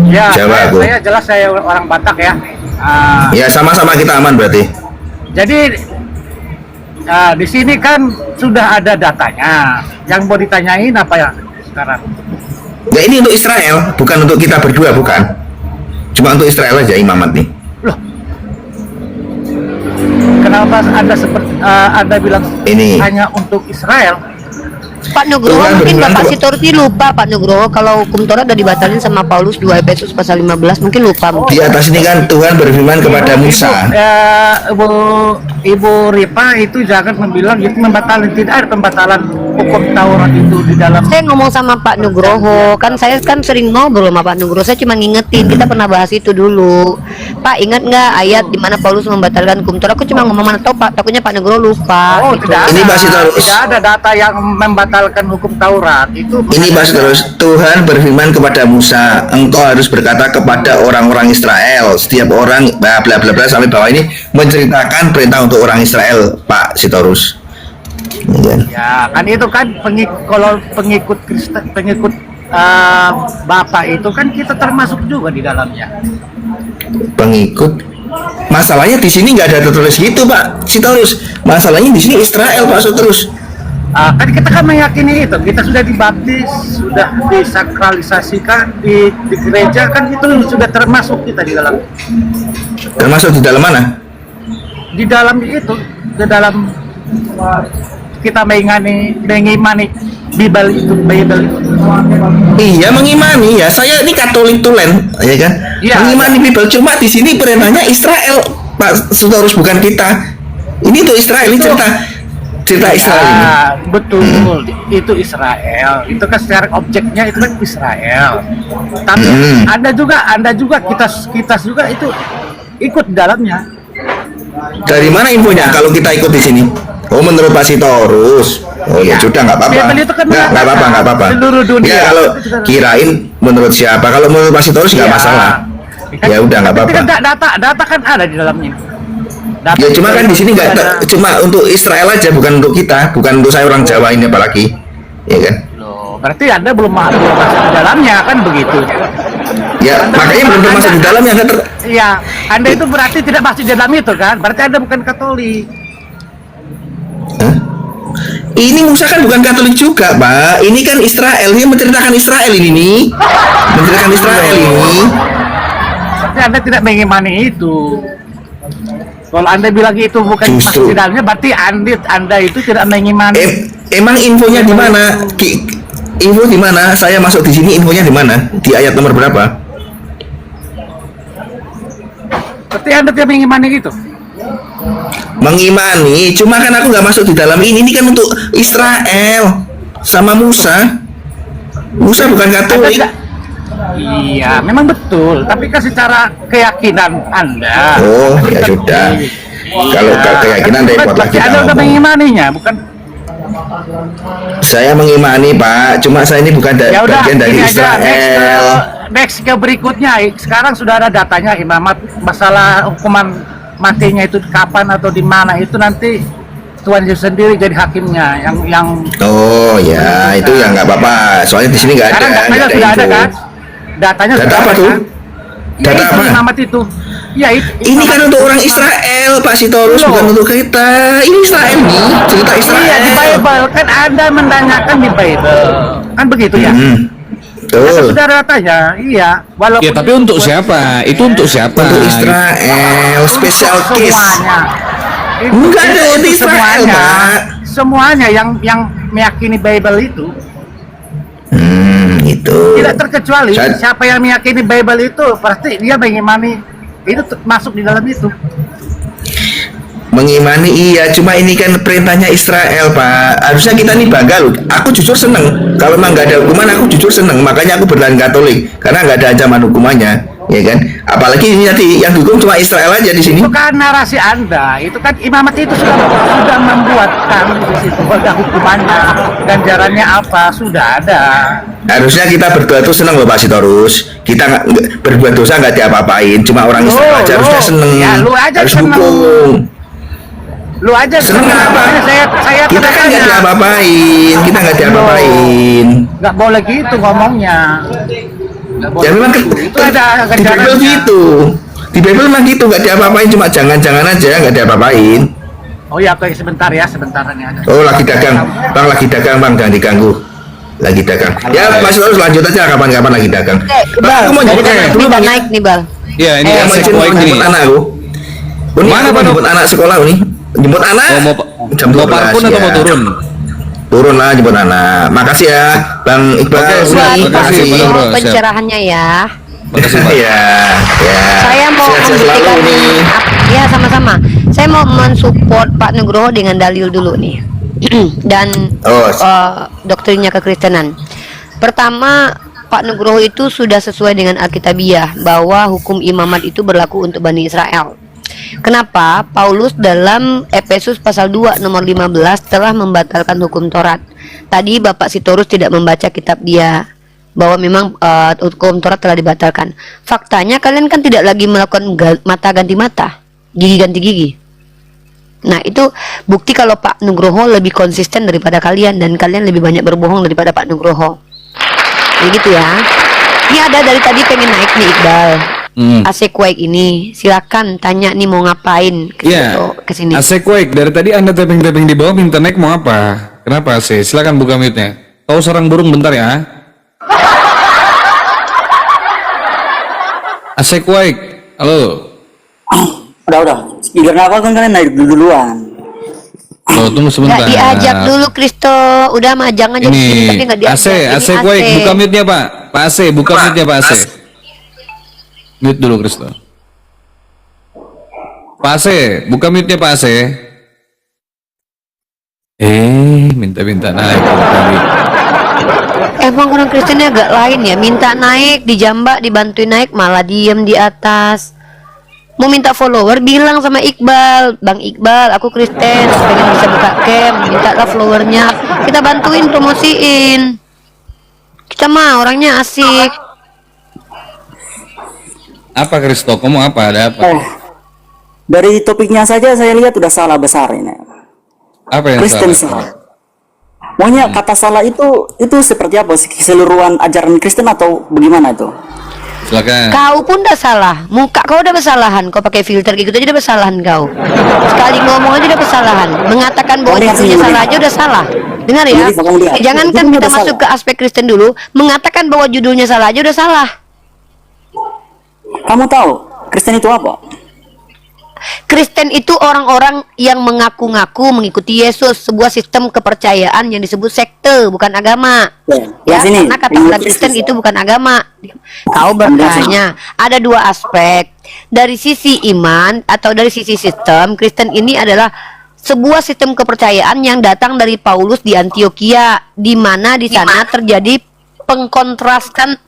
[SPEAKER 8] Ya,
[SPEAKER 1] Jawa aku.
[SPEAKER 8] saya jelas saya orang Batak ya. Ah,
[SPEAKER 1] Ya, sama-sama kita aman berarti.
[SPEAKER 8] jadi di sini kan sudah ada datanya. Yang mau ditanyain apa ya sekarang?
[SPEAKER 1] Ya, ini untuk Israel, bukan untuk kita berdua, bukan. Cuma untuk Israel aja Imamat nih.
[SPEAKER 8] Loh. Kenapa Anda bilang
[SPEAKER 1] Ini.
[SPEAKER 8] hanya untuk Israel?
[SPEAKER 3] Pak Nugroho
[SPEAKER 1] Tuhan
[SPEAKER 3] mungkin
[SPEAKER 1] berfirman
[SPEAKER 3] Bapak
[SPEAKER 1] bahwa-
[SPEAKER 3] Sitorus ini lupa Pak Nugroho kalau hukum Taurat udah dibatalin sama Paulus 2 Efesus pasal 15, mungkin lupa mungkin.
[SPEAKER 1] Di atas ini kan Tuhan berfirman kepada Musa.
[SPEAKER 8] Ibu Ripa itu jangan membilang itu membatalkan, tidak ada pembatalan hukum Taurat itu di dalam.
[SPEAKER 3] Saya ngomong sama Pak Nugroho, kan saya kan sering ngobrol sama Pak Nugroho. Saya cuma ngingetin, kita pernah bahas itu dulu. Pak, ingat nggak ayat di mana Paulus membatalkan hukum Taurat? Aku cuma ngomong mana tahu Pak, takutnya Pak Nugroho lupa.
[SPEAKER 8] Oh,
[SPEAKER 3] gitu.
[SPEAKER 8] tidak
[SPEAKER 1] Ini
[SPEAKER 8] ada,
[SPEAKER 1] masih terus.
[SPEAKER 8] tidak ada data yang membatalkan hukum Taurat itu.
[SPEAKER 1] Ini bahas terus. Tuhan berfirman kepada Musa, engkau harus berkata kepada orang-orang Israel. Setiap orang bla bla bla bla sampai bawah ini menceritakan perintah untuk orang Israel, Pak Sitorus.
[SPEAKER 8] Ya, kan itu kan kalau pengikut Kristen, pengikut Bapak itu kan kita termasuk juga di dalamnya.
[SPEAKER 1] Pengikut. Masalahnya di sini nggak ada tertulis gitu, Pak Sitorus. Masalahnya di sini Israel, Pak Sitorus.
[SPEAKER 8] Kan kita kan meyakini itu, kita sudah dibaptis, sudah disakralisasikan di gereja, kan itu sudah termasuk kita di dalam.
[SPEAKER 1] Termasuk di dalam mana?
[SPEAKER 8] Di dalam itu, di dalam kita mengimani Bible itu, Bible itu.
[SPEAKER 1] Iya, mengimani ya. Saya ini Katolik tulen, ya kan?
[SPEAKER 8] Iya.
[SPEAKER 1] Mengimani Bible, cuma di sini perintahnya Israel, Pak Sitorus, bukan kita. Ini tuh Israel, ini cerita Israel ini.
[SPEAKER 8] Betul, itu Israel. Itu kan secara objeknya itu kan Israel. Tapi Anda juga kita juga itu ikut di dalamnya.
[SPEAKER 1] Dari mana infonya kalau kita ikut di sini? Oh, menurut Pak Sitorus. Oh ya sudah, nggak apa-apa.
[SPEAKER 8] Bible itu kan
[SPEAKER 1] Nggak apa-apa.
[SPEAKER 8] seluruh dunia.
[SPEAKER 1] Ya, kalau kirain menurut siapa? Kalau menurut Pak Sitorus nggak
[SPEAKER 8] Iya.
[SPEAKER 1] masalah.
[SPEAKER 8] Kan,
[SPEAKER 1] Ya udah, nggak
[SPEAKER 8] tapi
[SPEAKER 1] apa-apa.
[SPEAKER 8] kan data kan ada di dalamnya. Data
[SPEAKER 1] Ya cuma kan di sini nggak
[SPEAKER 8] ada.
[SPEAKER 1] cuma untuk Israel aja, bukan untuk kita, bukan untuk saya orang Jawa ini apalagi, ya kan?
[SPEAKER 8] Loh, berarti Anda belum masuk di dalamnya kan begitu.
[SPEAKER 1] Ya makanya belum termasuk di dalamnya kan.
[SPEAKER 8] Iya, Anda itu berarti tidak masuk di dalam itu kan? Berarti Anda bukan Katolik.
[SPEAKER 1] Hah? Ini Musa kan bukan Katolik juga, Pak. Ini kan Israel, dia menceritakan Israel ini nih. Menceritakan Israel ini.
[SPEAKER 8] Berarti Anda tidak mengimani itu. Kalau Anda bilang itu bukan
[SPEAKER 1] Justru.
[SPEAKER 8] masuk di dalamnya, berarti Anda itu tidak mengimani.
[SPEAKER 1] Emang infonya di mana? Info di mana? Saya masuk di sini, infonya di mana? Di ayat nomor berapa?
[SPEAKER 8] Berarti Anda tidak mengimani itu.
[SPEAKER 1] Mengimani, cuma kan aku nggak masuk di dalam ini. Ini kan untuk Israel sama Musa. Musa bukan
[SPEAKER 8] Anda
[SPEAKER 1] Katolik.
[SPEAKER 8] tidak. Iya, memang betul. Tapi kan secara keyakinan Anda.
[SPEAKER 1] Oh, ya sudah. Kalau keyakinan repot lagi
[SPEAKER 8] Berarti Anda
[SPEAKER 1] kita
[SPEAKER 8] udah
[SPEAKER 1] ngomong.
[SPEAKER 8] mengimaninya, bukan?
[SPEAKER 1] Saya mengimani, Pak. Cuma saya ini bukan
[SPEAKER 8] Ya udah,
[SPEAKER 1] bagian dari
[SPEAKER 8] ini aja.
[SPEAKER 1] Israel.
[SPEAKER 8] Next ke berikutnya. Sekarang sudah ada datanya imamat, masalah hukuman matinya itu kapan atau di mana itu nanti Tuhan Yesus sendiri jadi hakimnya yang
[SPEAKER 1] Oh ya, itu ya nggak apa-apa. Soalnya di sini nggak ada,
[SPEAKER 8] sekarang datanya
[SPEAKER 1] nggak ada
[SPEAKER 8] sudah ada
[SPEAKER 1] info.
[SPEAKER 8] kan? Datanya
[SPEAKER 1] Data
[SPEAKER 8] sudah
[SPEAKER 1] apa
[SPEAKER 8] ada
[SPEAKER 1] tuh?
[SPEAKER 8] kan? Ya,
[SPEAKER 1] Data
[SPEAKER 8] itu
[SPEAKER 1] apa?
[SPEAKER 8] imamat itu. Ya itu.
[SPEAKER 1] Ini kan
[SPEAKER 8] imamat
[SPEAKER 1] untuk
[SPEAKER 8] itu.
[SPEAKER 1] orang Israel, Pak Sitorus,
[SPEAKER 8] Loh.
[SPEAKER 1] bukan untuk kita. Ini Israel nih, cerita Israel.
[SPEAKER 8] Iya di Bible kan Anda menanyakan di Bible kan begitu ya? Ya, kan
[SPEAKER 1] Betul.
[SPEAKER 8] sudah ada datanya, iya. Walaupun
[SPEAKER 4] Ya tapi untuk siapa? Itu untuk siapa?
[SPEAKER 1] Untuk Israel, special case.
[SPEAKER 8] semuanya.
[SPEAKER 1] Enggak ada
[SPEAKER 8] Itu
[SPEAKER 1] di Israel,
[SPEAKER 8] semuanya.
[SPEAKER 1] Pak.
[SPEAKER 8] Semuanya yang meyakini Bible itu
[SPEAKER 1] Itu.
[SPEAKER 8] tidak terkecuali
[SPEAKER 1] Saya-
[SPEAKER 8] siapa yang meyakini Bible itu pasti dia mengimani itu masuk di dalam itu.
[SPEAKER 1] Mengimani iya, cuma ini kan perintahnya Israel, Pak. Harusnya kita nih bangga loh. Aku jujur seneng. Kalau memang nggak ada hukuman, aku jujur seneng. Makanya aku bertahan Katolik karena nggak ada ancaman hukumannya, ya kan? Apalagi ini nanti yang dihukum cuma Israel aja di sini.
[SPEAKER 8] Itu kan narasi Anda, itu kan imamat itu sudah membuatkan di situ ada hukumannya, ganjarannya apa sudah ada.
[SPEAKER 1] Harusnya kita berdoa tuh seneng loh, Pak Sitorus. Kita nggak berbuat dosa nggak diapa-apain, cuma orang Israel aja harusnya seneng.
[SPEAKER 8] Ya, lu aja
[SPEAKER 1] harus
[SPEAKER 8] seneng.
[SPEAKER 1] hukum.
[SPEAKER 8] Lu aja
[SPEAKER 1] Seneng apa?
[SPEAKER 8] Saya
[SPEAKER 1] Kita kan nggak
[SPEAKER 8] tanya.
[SPEAKER 1] diapa-apain, kita nggak diapa-apain.
[SPEAKER 8] Nggak boleh gitu ngomongnya. Nggak boleh
[SPEAKER 1] Ya memang
[SPEAKER 8] gitu. Itu ada
[SPEAKER 1] di Bible
[SPEAKER 8] ganjarannya.
[SPEAKER 1] gitu. Di Bible memang gitu, nggak diapa-apain, cuma jangan-jangan aja nggak diapa-apain.
[SPEAKER 8] Oh ya, oke, sebentar ya, sebentarannya ada.
[SPEAKER 1] Oh, lagi dagang, Bang, lagi dagang, Bang, jangan diganggu. Lagi dagang. Ya, Mas Terus lanjut aja kapan-kapan lagi dagang. Bang, aku mau jemput anak dulu,
[SPEAKER 3] Ini
[SPEAKER 1] Bang.
[SPEAKER 3] naik nih Bal.
[SPEAKER 4] Ya ini
[SPEAKER 1] Mau
[SPEAKER 4] asik
[SPEAKER 1] jemput
[SPEAKER 4] baik nih.
[SPEAKER 1] anak aku. Oh, ini
[SPEAKER 4] Mana,
[SPEAKER 1] aku mau
[SPEAKER 4] Bang?
[SPEAKER 1] jemput anak sekolah nih. Jemput anak.
[SPEAKER 4] Oh,
[SPEAKER 1] jam
[SPEAKER 4] mau
[SPEAKER 1] 12
[SPEAKER 4] parpun atau
[SPEAKER 1] ya.
[SPEAKER 4] mau turun?
[SPEAKER 1] Turun lah jemput anak. Makasih ya, Bang Iqbal.
[SPEAKER 4] Oke,
[SPEAKER 1] Uni,
[SPEAKER 4] siap.
[SPEAKER 1] terima kasih.
[SPEAKER 4] Makasih, Bang. Bro, siap.
[SPEAKER 3] Pencerahannya ya.
[SPEAKER 4] Makasih Pak.
[SPEAKER 1] Ya, ya.
[SPEAKER 3] Saya mau
[SPEAKER 1] Sehat-sehat selalu
[SPEAKER 3] membuktikan
[SPEAKER 1] nih.
[SPEAKER 3] ya sama-sama. Saya mau mensupport Pak Nugroho dengan dalil dulu nih. dan
[SPEAKER 1] Oh,
[SPEAKER 3] doktrinnya kekristenan. Pertama, Pak Nugroho itu sudah sesuai dengan Alkitabiah bahwa hukum imamat itu berlaku untuk Bani Israel. Kenapa? Paulus dalam Efesus pasal 2 nomor 15 telah membatalkan hukum Taurat. Tadi Bapak Sitorus tidak membaca kitab dia bahwa memang hukum Taurat telah dibatalkan. Faktanya kalian kan tidak lagi melakukan mata ganti mata, gigi ganti gigi. Nah, itu bukti kalau Pak Nugroho lebih konsisten daripada kalian, dan kalian lebih banyak berbohong daripada Pak Nugroho. Begitu ya. Ini ada dari tadi pengen naik nih Iqbal. Asequake ini, silakan tanya nih mau ngapain ke sini.
[SPEAKER 4] Asequake, dari tadi Anda tapping-tapping di bawah minta naik mau apa? Kenapa sih? Silakan buka mute-nya. Kau sarang burung bentar ya. Asequake, halo.
[SPEAKER 9] Udah. Giliran apa kan kalian naik duluan.
[SPEAKER 4] Oh, tunggu sebentar.
[SPEAKER 3] Nggak diajak dulu Kristo, udah mah jangan jadi sini tapi nggak diajak.
[SPEAKER 4] AC, buka mute-nya Pak. Pak AC, buka mute-nya Pak AC. Mute dulu Kristo. Pak AC, buka mute-nya Pak AC. Minta naik tadi.
[SPEAKER 3] Emang orang Kristennya agak lain ya, minta naik, dijambak, dibantuin naik, malah diem di atas. Mau minta follower, bilang sama Iqbal, Bang Iqbal, aku Kristen, pengen bisa buka camp, mintalah followernya, kita bantuin promosiin. Kita mah orangnya asik.
[SPEAKER 4] Apa Kristo? Kamu apa? Ada apa?
[SPEAKER 9] Dari topiknya saja saya lihat udah salah besar ini.
[SPEAKER 4] Apa yang
[SPEAKER 9] Kristen
[SPEAKER 4] salah?
[SPEAKER 9] salah. Maunya kata salah itu seperti apa? Keseluruhan ajaran Kristen atau bagaimana itu?
[SPEAKER 4] Silakan.
[SPEAKER 3] Kau pun udah salah, muka kau udah kesalahan, kau pakai filter gitu aja udah kesalahan kau. Sekali ngomong aja udah kesalahan, mengatakan bahwa judulnya salah aja udah salah. Dengar ya, jangankan kita masuk ke aspek Kristen dulu, mengatakan bahwa judulnya salah aja udah salah.
[SPEAKER 9] Kamu tahu Kristen itu apa?
[SPEAKER 3] Kristen itu orang-orang yang mengaku-ngaku mengikuti Yesus, sebuah sistem kepercayaan yang disebut sekte, bukan agama. Ya, karena kata Kristen itu bukan agama. Kau bertanya, ada dua aspek. Dari sisi iman atau dari sisi sistem, Kristen ini adalah sebuah sistem kepercayaan yang datang dari Paulus di Antioquia, di mana di sana terjadi mengkontraskan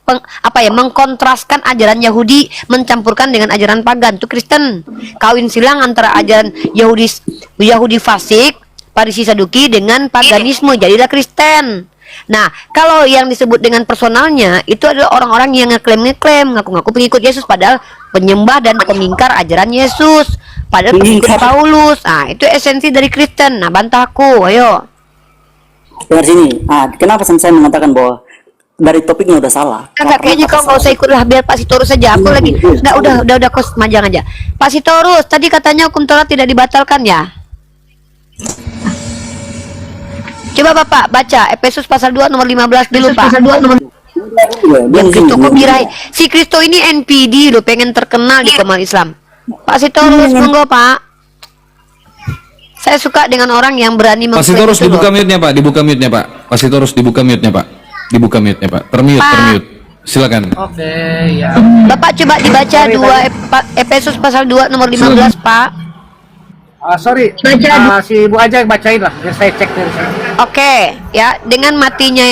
[SPEAKER 3] ajaran Yahudi, mencampurkan dengan ajaran pagan. Itu Kristen, kawin silang antara ajaran Yahudi fasik, Farisi Saduki dengan paganisme, jadilah Kristen. Nah, kalau yang disebut dengan personalnya itu adalah orang-orang yang ngeklaim ngaku-ngaku pengikut Yesus, padahal penyembah dan pemingkar ajaran Yesus, padahal pengikut Paulus. Nah, itu esensi dari Kristen. Nah, bantahku, ayo.
[SPEAKER 9] Dengar sini. Kenapa saya mengatakan bahwa dari topiknya udah salah?
[SPEAKER 3] Enggak, kayaknya kau nggak usah ikut lah, biar Pak Sitorus saja. Aku lagi udah kos majang aja. Pak Sitorus, tadi katanya hukum Taurat tidak dibatalkan ya? Coba Bapak baca Efesus pasal 2 nomor 15 dulu Pak. Yang Kristo kok birai. Si Kristo ini NPD loh, pengen terkenal di Komal Islam. Pak Sitorus, monggo Pak. Saya suka dengan orang yang berani
[SPEAKER 4] Pak Sitorus dibuka mute-nya Pak, dibuka mute-nya Pak. Pak Sitorus dibuka mute-nya Pak. Dibuka mute-nya Pak. Termute. Silakan.
[SPEAKER 8] Oke, ya.
[SPEAKER 3] Bapak coba dibaca Efesus pasal 2 nomor 15 Pak.
[SPEAKER 8] Sorry, si Ibu aja yang bacain lah, biar saya cek dari sini.
[SPEAKER 3] Oke, ya, dengan matinya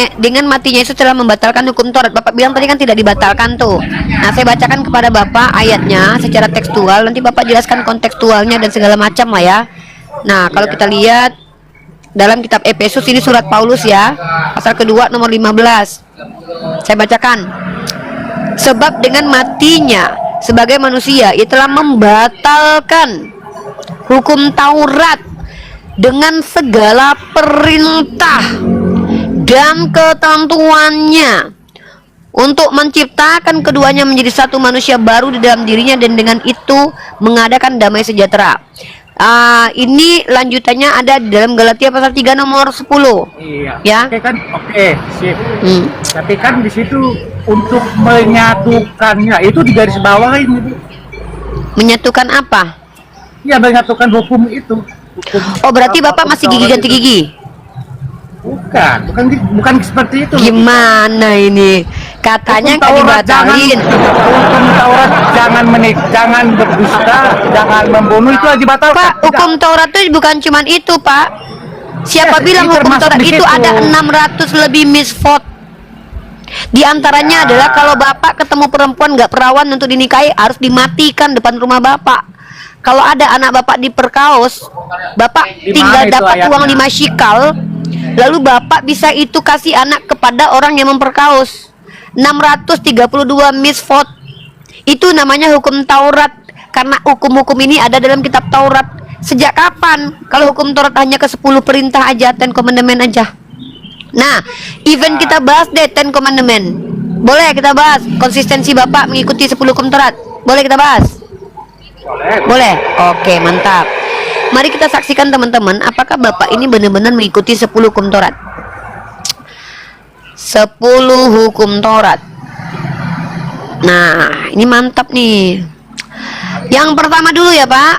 [SPEAKER 3] Yesus telah membatalkan hukum Taurat. Bapak bilang tadi kan tidak dibatalkan tuh. Nah, saya bacakan kepada Bapak ayatnya secara tekstual, nanti Bapak jelaskan kontekstualnya dan segala macam lah ya. Nah, kalau kita lihat dalam kitab Efesus, ini surat Paulus ya, pasal kedua nomor 15. Saya bacakan. Sebab dengan matinya sebagai manusia ia telah membatalkan hukum Taurat dengan segala perintah dan ketentuannya untuk menciptakan keduanya menjadi satu manusia baru di dalam dirinya, dan dengan itu mengadakan damai sejahtera. Ini lanjutannya ada di dalam Galatia pasal 3 nomor 10.
[SPEAKER 8] Iya.
[SPEAKER 3] Ya.
[SPEAKER 8] Oke kan? Oke, sip. Tapi kan di situ untuk menyatukannya itu di garis bawah ini, Bu.
[SPEAKER 3] Menyatukan apa?
[SPEAKER 8] Iya, menyatukan hukum itu.
[SPEAKER 3] Oh, berarti Bapak masih gigi ganti gigi?
[SPEAKER 8] Bukan seperti itu.
[SPEAKER 3] Gimana ini? Katanya nggak dibatalin.
[SPEAKER 8] Hukum Taurat jangan berdusta, jangan membunuh, itu dibatalkan.
[SPEAKER 3] Pak, hukum Taurat itu bukan cuman itu, Pak. Siapa bilang hukum Taurat itu ada 600 lebih misvote? Di antaranya adalah kalau bapak ketemu perempuan nggak perawan untuk dinikahi harus dimatikan depan rumah bapak. Kalau ada anak bapak diperkaos, bapak tinggal dapat uang 5 shikal, lalu bapak bisa itu kasih anak kepada orang yang memperkaos. 632 misvote. Itu namanya hukum Taurat, karena hukum-hukum ini ada dalam kitab Taurat. Sejak kapan? Kalau hukum Taurat hanya ke 10 perintah aja, 10 commandment aja. Nah, even kita bahas deh 10 commandment. Boleh kita bahas konsistensi bapak mengikuti 10 hukum Taurat. Boleh kita bahas? Boleh. Oke, mantap. Mari kita saksikan teman-teman, apakah bapak ini benar-benar mengikuti 10 hukum Taurat. 10 hukum Taurat. Nah, ini mantap nih. Yang pertama dulu ya Pak.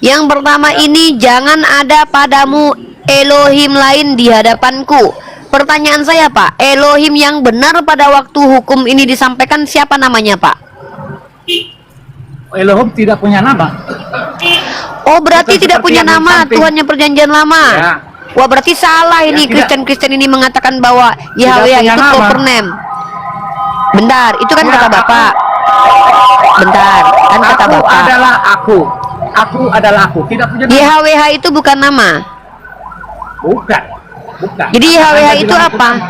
[SPEAKER 3] Yang pertama ini, jangan ada padamu Elohim lain di hadapanku. Pertanyaan saya Pak, Elohim yang benar pada waktu hukum ini disampaikan siapa namanya Pak?
[SPEAKER 8] Elohim tidak punya nama.
[SPEAKER 3] Oh, berarti
[SPEAKER 8] Bukan
[SPEAKER 3] tidak
[SPEAKER 8] seperti
[SPEAKER 3] punya
[SPEAKER 8] yang
[SPEAKER 3] nama,
[SPEAKER 8] disamping.
[SPEAKER 3] Tuhannya perjanjian lama.
[SPEAKER 8] Ya.
[SPEAKER 3] Wah, berarti salah ini
[SPEAKER 8] tidak.
[SPEAKER 3] Kristen-Kristen ini mengatakan bahwa Yahweh
[SPEAKER 8] punya
[SPEAKER 3] itu
[SPEAKER 8] nama.
[SPEAKER 3] proper name. Bentar, itu kan
[SPEAKER 8] Ya,
[SPEAKER 3] kata Bapak. Bentar, kan kata
[SPEAKER 8] Aku
[SPEAKER 3] Bapak.
[SPEAKER 8] adalah aku. Aku adalah aku. Tidak punya nama.
[SPEAKER 3] YHWH itu bukan nama.
[SPEAKER 8] Bukan. Bukan.
[SPEAKER 3] Jadi
[SPEAKER 8] Anda
[SPEAKER 3] YHWH itu
[SPEAKER 8] bilang
[SPEAKER 3] apa?
[SPEAKER 8] nama.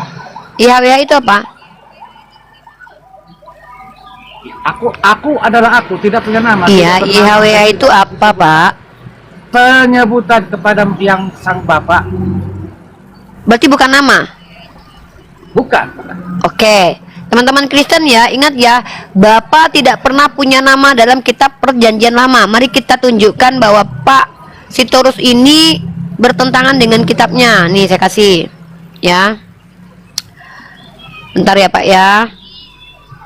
[SPEAKER 3] YHWH itu apa?
[SPEAKER 8] Aku adalah aku. Tidak punya nama.
[SPEAKER 3] Iya,
[SPEAKER 8] Tidak pernah-
[SPEAKER 3] YHWH itu apa, Pak?
[SPEAKER 8] Penyebutan kepada yang sang bapak.
[SPEAKER 3] Berarti bukan nama.
[SPEAKER 8] Bukan.
[SPEAKER 3] Oke, teman-teman Kristen ya, ingat ya, Bapak tidak pernah punya nama dalam kitab perjanjian lama. Mari kita tunjukkan bahwa Pak Sitorus ini bertentangan dengan kitabnya. Nih saya kasih ya. Bentar ya Pak ya.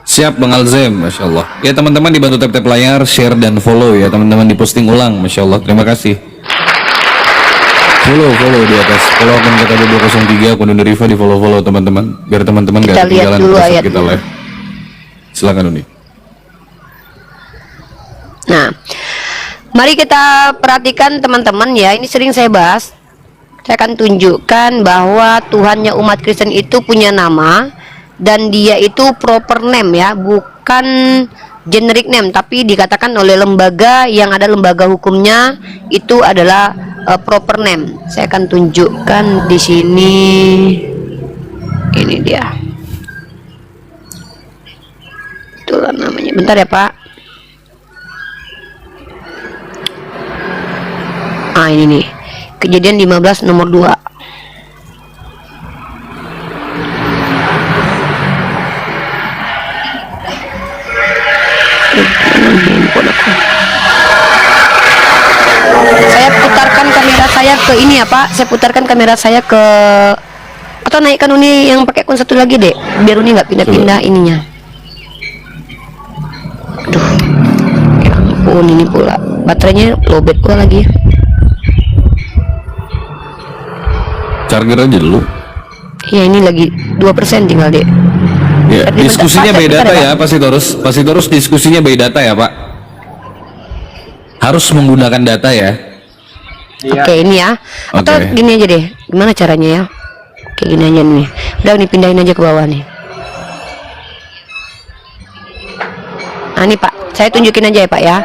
[SPEAKER 4] Siap Bang Alzem, Masya Allah. Ya teman-teman dibantu tap-tap layar, share dan follow ya teman-teman, diposting ulang, Masya Allah. Terima kasih. Follow di atas. Follow akun KTB 203, akun Riva di follow teman-teman, biar teman-teman
[SPEAKER 3] Kita
[SPEAKER 4] gak
[SPEAKER 3] lihat
[SPEAKER 4] ketinggalan
[SPEAKER 3] dulu
[SPEAKER 4] pada saat
[SPEAKER 3] ayatnya.
[SPEAKER 4] kita live. Silakan Uni.
[SPEAKER 3] Nah, mari kita perhatikan teman-teman ya. Ini sering saya bahas. Saya akan tunjukkan bahwa Tuhannya umat Kristen itu punya nama, dan dia itu proper name ya, bukan generic name, tapi dikatakan oleh lembaga yang ada lembaga hukumnya itu adalah proper name. Saya akan tunjukkan di sini. Ini dia. Itulah namanya. Bentar ya Pak. Ah, ini nih. Kejadian 15 nomor 2. Saya putarkan kamera saya ke ini ya Pak. Saya putarkan kamera saya ke, atau naikkan Uni yang pakai akun satu lagi deh, biar Uni nggak pindah-pindah ininya. Aduh, ya ampun, ini pula baterainya lowbat pula lagi.
[SPEAKER 4] Charger aja dulu.
[SPEAKER 3] Ya ini lagi 2% tinggal deh.
[SPEAKER 4] Ya,
[SPEAKER 3] Tapi
[SPEAKER 4] diskusinya
[SPEAKER 3] bentar,
[SPEAKER 4] by
[SPEAKER 3] bentar,
[SPEAKER 4] data
[SPEAKER 3] bentar,
[SPEAKER 4] ya, Pak Sitorus. Pak Sitorus diskusinya by data ya, Pak. Harus menggunakan data ya.
[SPEAKER 3] Oke, ini ya. Atau
[SPEAKER 4] Oke.
[SPEAKER 3] gini aja deh. Gimana caranya ya? Oke, gini aja nih. Udah nih, pindahin aja ke bawah nih. Nah, ini Pak. Saya tunjukin aja ya, Pak ya.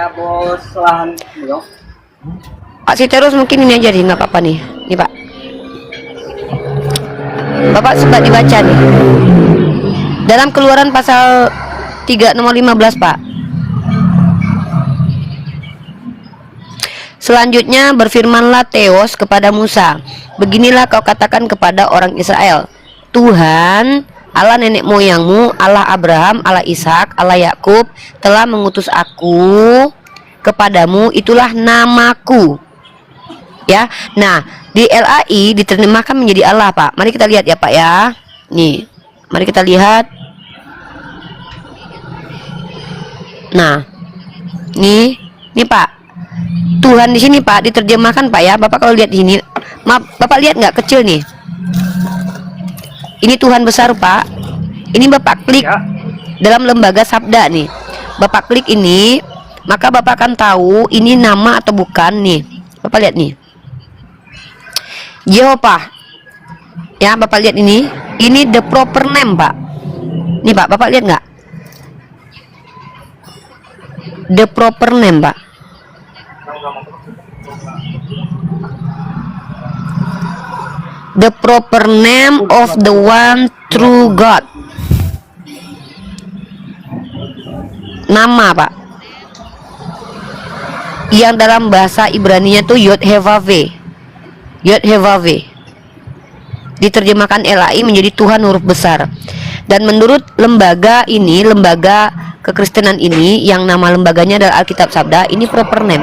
[SPEAKER 3] Pak Sitorus mungkin ini aja sih, nggak apa-apa nih. Nih, Pak. Bapak sempat dibaca nih. Dalam Keluaran pasal 3 nomor 15, Pak. Selanjutnya berfirmanlah Theos kepada Musa, beginilah kau katakan kepada orang Israel, Tuhan Allah nenek moyangmu, Allah Abraham, Allah Ishak, Allah Yakub telah mengutus aku kepadamu, itulah namaku. Ya, nah di LAI diterjemahkan menjadi Allah, Pak. Mari kita lihat ya, Pak ya. Nih, mari kita lihat. Nah, nih Pak. Tuhan di sini Pak diterjemahkan Pak ya. Bapak kalau lihat di sini, maaf, Bapak lihat nggak kecil nih? Ini Tuhan besar Pak. Ini Bapak klik dalam lembaga Sabda nih. Bapak klik ini, maka Bapak akan tahu ini nama atau bukan nih. Bapak lihat nih. Jehovah. Ya, Bapak lihat ini the proper name, Pak. Nih, Pak, Bapak lihat nggak? The proper name, Pak. The proper name of the one true God. Nama, Pak. Yang dalam bahasa Ibrani-nya tuh Yod-Heh-Vav-Veh. Yod-Heh-Vav-Veh. Diterjemahkan LAI menjadi Tuhan huruf besar. Dan menurut lembaga ini, lembaga kekristenan ini, yang nama lembaganya adalah Alkitab Sabda, ini proper name.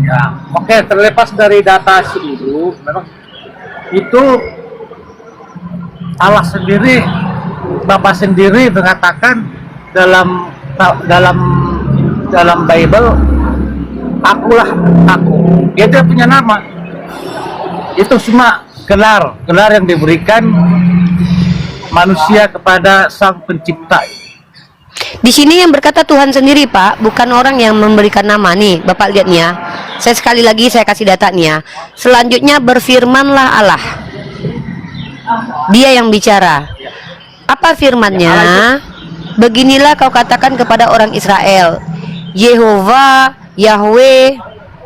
[SPEAKER 8] Ya, oke, terlepas dari data itu, memang itu Allah sendiri, Bapak sendiri mengatakan dalam Bible, akulah aku. Dia tidak punya nama. Itu semua gelar yang diberikan manusia kepada Sang Pencipta.
[SPEAKER 3] Di sini yang berkata Tuhan sendiri, Pak, bukan orang yang memberikan nama. Nih, Bapak lihat nih ya. Saya sekali lagi saya kasih data nih ya. Selanjutnya berfirmanlah Allah. Dia yang bicara. Apa firmannya? Beginilah kau katakan kepada orang Israel, Yehova, Yahweh.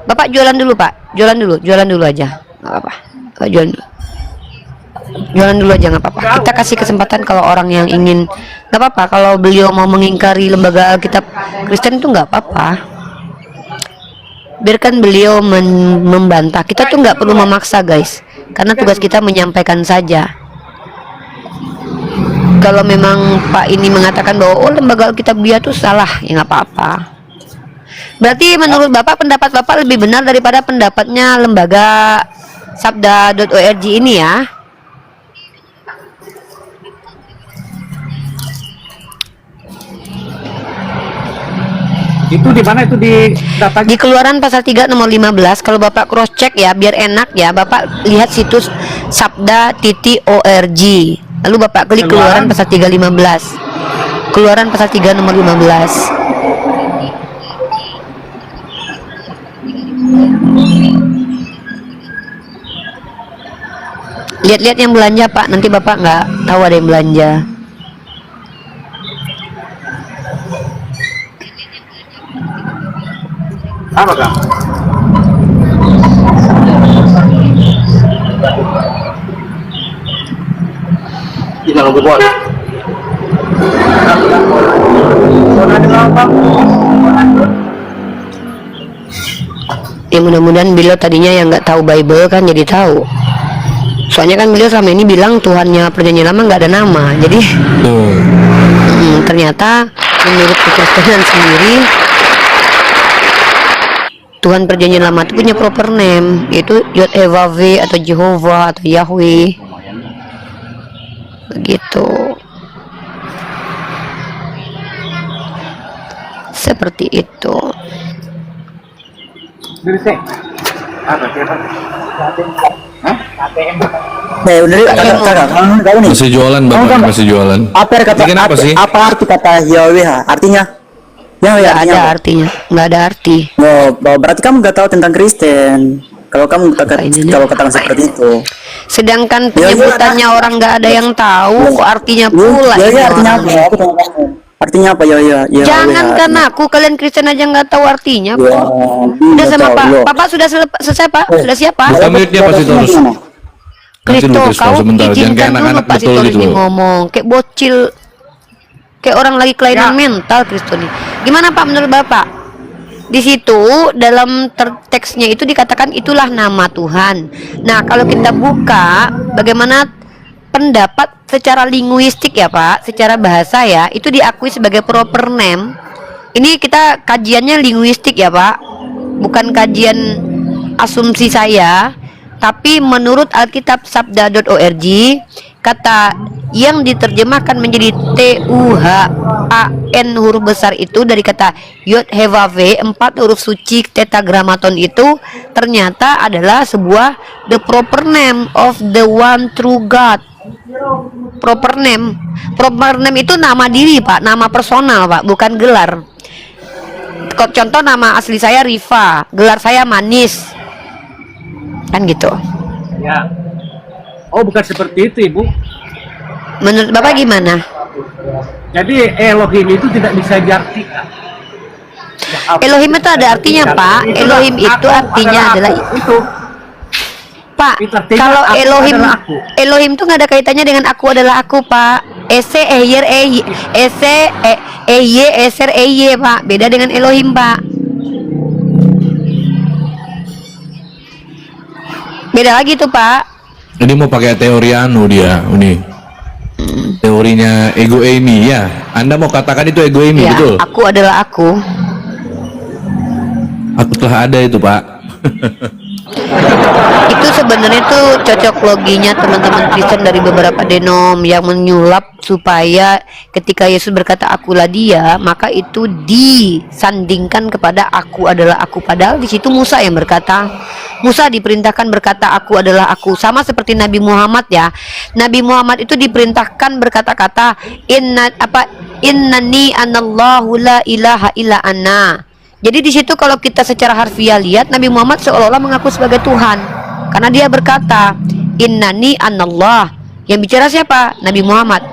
[SPEAKER 3] Bapak jualan dulu, Pak. Jualan dulu aja. Nggak apa-apa. Bapak jualan dulu aja, nggak apa-apa. Kita kasih kesempatan kalau orang yang ingin, nggak apa-apa. Kalau beliau mau mengingkari lembaga Alkitab Kristen itu nggak apa-apa. Biarkan beliau membantah. Kita tuh nggak perlu memaksa, guys, karena tugas kita menyampaikan saja. Kalau memang Pak ini mengatakan bahwa lembaga Alkitab dia tuh salah, ya nggak apa-apa. Berarti menurut Bapak, pendapat Bapak lebih benar daripada pendapatnya lembaga sabda.org ini ya.
[SPEAKER 8] Itu di mana itu di data?
[SPEAKER 3] Di Keluaran pasal 3 nomor 15. Kalau Bapak cross check ya, biar enak ya, Bapak lihat situs sabda.org. Lalu Bapak klik Keluaran pasal 3:15. Keluaran pasal 3 nomor 15. Lihat-lihat yang belanja, Pak. Nanti Bapak nggak tahu ada yang belanja.
[SPEAKER 8] Apa, Kang?
[SPEAKER 2] Ini logo bol. Ya mudah-mudahan beliau tadinya yang nggak tahu Bible kan jadi tahu. Soalnya kan beliau selama ini bilang Tuhannya Perjanjian Lama nggak ada nama. Jadi ternyata menurut kekristenan sendiri Tuhan Perjanjian Lama itu punya proper name, yaitu Yod-Heh-Vav-Veh atau Jehovah atau Yahweh. Begitu. Seperti itu.
[SPEAKER 4] Masih jualan, Bapak, masih jualan.
[SPEAKER 9] Apa arti kata Yahweh? Artinya?
[SPEAKER 3] Nggak ada artinya, nggak ada arti.
[SPEAKER 9] Oh, berarti kamu nggak tahu tentang Kristen. Kalau kamu katakan seperti itu.
[SPEAKER 3] Sedangkan penyebutannya orang nggak ada yang tahu artinya pula.
[SPEAKER 9] Ya, artinya apa? Artinya apa ya?
[SPEAKER 3] Jangankan aku, kalian Kristen aja nggak tahu artinya. Udah sama Pak. Papa sudah selesai, Pak? Sudah siap, Pak?
[SPEAKER 4] Bukan miliknya Pak Sitorus.
[SPEAKER 3] Kristo, kau izinkan dulu Pak Sitorus ini ngomong. Kayak bocil, kayak orang lagi kelainan mental Kristo nih. Gimana Pak menurut Bapak? Di situ dalam teksnya itu dikatakan itulah nama Tuhan. Nah, kalau kita buka bagaimana pendapat secara linguistik ya Pak, secara bahasa ya, itu diakui sebagai proper name. Ini kita kajiannya linguistik ya Pak, bukan kajian asumsi saya, tapi menurut Alkitab sabda.org, kata yang diterjemahkan menjadi TUHAN huruf besar itu dari kata Yod-Heh-Vav-Veh 4 huruf suci tetragrammaton itu ternyata adalah sebuah the proper name of the one true God. Proper name itu nama diri Pak, nama personal Pak, bukan gelar. Contoh nama asli saya Riva, gelar saya Manis. kan gitu.
[SPEAKER 8] Ya. Oh, bukan seperti itu, Ibu.
[SPEAKER 3] Menurut Bapak gimana?
[SPEAKER 8] Jadi Elohim itu tidak bisa diartikan.
[SPEAKER 3] Elohim itu ada artinya, Pak. Elohim itu artinya adalah
[SPEAKER 8] itu.
[SPEAKER 3] Pak,
[SPEAKER 8] Itu artinya
[SPEAKER 3] kalau
[SPEAKER 8] aku
[SPEAKER 3] Elohim,
[SPEAKER 8] adalah aku.
[SPEAKER 3] Elohim tuh nggak ada kaitannya dengan aku adalah aku, Pak. Ese, eyer, ese, eye, eser, eye, Pak. Beda dengan Elohim, Pak. Beda lagi tuh, Pak.
[SPEAKER 4] Ini mau pakai teori anu dia, ini. Teorinya ego Amy ya. Anda mau katakan itu ego Amy,
[SPEAKER 3] Ya,
[SPEAKER 4] betul?
[SPEAKER 3] aku adalah aku.
[SPEAKER 4] Aku telah ada itu, Pak.
[SPEAKER 3] Itu sebenarnya tuh cocok loginya teman-teman Kristen dari beberapa denom yang menyulap supaya ketika Yesus berkata akulah dia, maka itu disandingkan kepada aku adalah aku, padahal di situ Musa yang berkata. Musa diperintahkan berkata aku adalah aku, sama seperti Nabi Muhammad ya. Nabi Muhammad itu diperintahkan berkata-kata innani anallahu la ilaha illa ana. Jadi di situ kalau kita secara harfiah lihat, Nabi Muhammad seolah-olah mengaku sebagai Tuhan karena dia berkata innani anallah. Yang bicara siapa? Nabi Muhammad.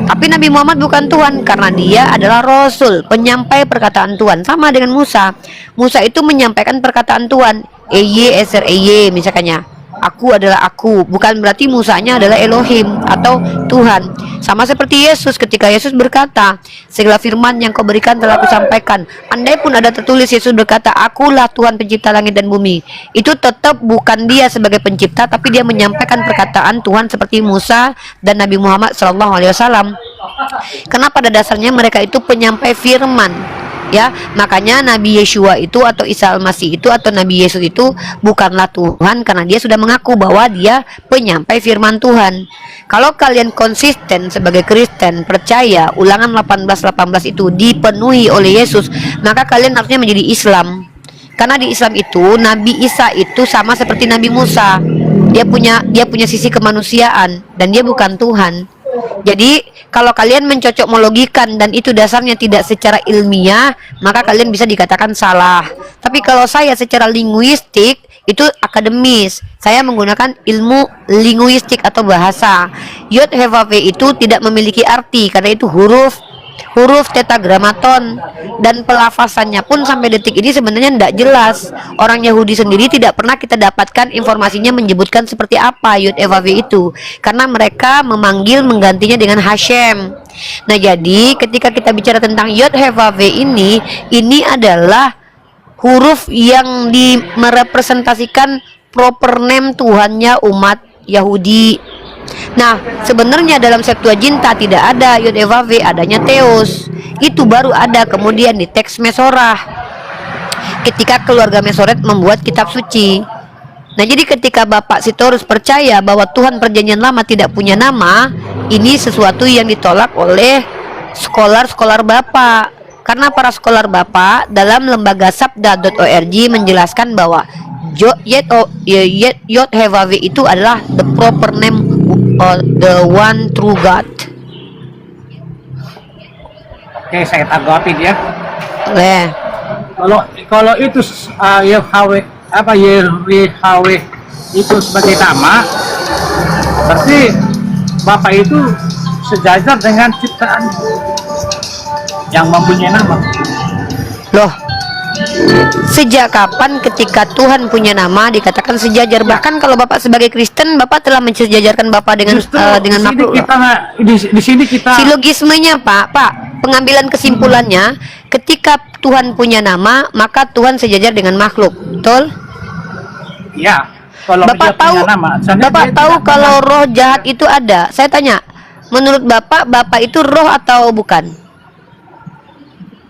[SPEAKER 3] Tapi Nabi Muhammad bukan Tuhan karena dia adalah Rasul, penyampai perkataan Tuhan. Sama dengan Musa. Musa itu menyampaikan perkataan Tuhan. Eye eser eye misalkannya. Aku adalah aku, bukan berarti Musanya adalah Elohim atau Tuhan. Sama seperti Yesus ketika Yesus berkata, segala firman yang kau berikan telah aku sampaikan. Andai pun ada tertulis Yesus berkata, akulah Tuhan pencipta langit dan bumi, itu tetap bukan dia sebagai pencipta, tapi dia menyampaikan perkataan Tuhan seperti Musa dan Nabi Muhammad SAW. Karena pada dasarnya mereka itu penyampai firman. Ya, makanya Nabi Yeshua itu atau Isa Al-Masih itu atau Nabi Yesus itu bukanlah Tuhan karena dia sudah mengaku bahwa dia penyampai firman Tuhan. Kalau kalian konsisten sebagai Kristen percaya Ulangan 18:18 itu dipenuhi oleh Yesus, maka kalian harusnya menjadi Islam. Karena di Islam itu Nabi Isa itu sama seperti Nabi Musa. Dia punya sisi kemanusiaan dan dia bukan Tuhan. Jadi kalau kalian mencocokmologikan dan itu dasarnya tidak secara ilmiah, maka kalian bisa dikatakan salah. Tapi kalau saya secara linguistik itu akademis, saya menggunakan ilmu linguistik atau bahasa. Yod he vav itu tidak memiliki arti karena itu huruf tetragramaton, dan pelafasannya pun sampai detik ini sebenarnya tidak jelas. Orang Yahudi sendiri tidak pernah kita dapatkan informasinya menyebutkan seperti apa Yud Vav itu, karena mereka menggantinya dengan Hashem. Nah, jadi ketika kita bicara tentang Yud Vav ini adalah huruf yang merepresentasikan proper name Tuhannya umat Yahudi. Nah, sebenarnya dalam Septuaginta tidak ada Yod Vav, adanya Theos. Itu baru ada kemudian di teks Mesorah ketika keluarga Mesoret membuat kitab suci. Nah, jadi ketika Bapak Sitorus percaya bahwa Tuhan Perjanjian Lama tidak punya nama, ini sesuatu yang ditolak oleh skolar-skolar Bapak. Karena para skolar Bapak dalam lembaga sabda.org menjelaskan bahwa Yod Vav itu adalah the proper name the one true God.
[SPEAKER 8] Oke, saya tanggapin ya.
[SPEAKER 3] Boleh.
[SPEAKER 8] Kalau itu Yahweh itu sebagai nama, berarti Bapak itu sejajar dengan ciptaan yang mempunyai nama.
[SPEAKER 3] Loh, sejak kapan ketika Tuhan punya nama dikatakan sejajar? Bahkan kalau Bapak sebagai Kristen, Bapak telah mensejajarkan Bapak dengan makhluk.
[SPEAKER 8] Di sini kita
[SPEAKER 3] Silogismenya, Pak, pengambilan kesimpulannya, ketika Tuhan punya nama, maka Tuhan sejajar dengan makhluk. Betul?
[SPEAKER 8] ya, kalau
[SPEAKER 3] Bapak
[SPEAKER 8] dia
[SPEAKER 3] tahu,
[SPEAKER 8] punya nama, soalnya
[SPEAKER 3] Bapak
[SPEAKER 8] dia
[SPEAKER 3] tahu
[SPEAKER 8] tidak
[SPEAKER 3] kalau
[SPEAKER 8] pernah-
[SPEAKER 3] roh jahat itu ada. Saya tanya, menurut Bapak itu roh atau bukan?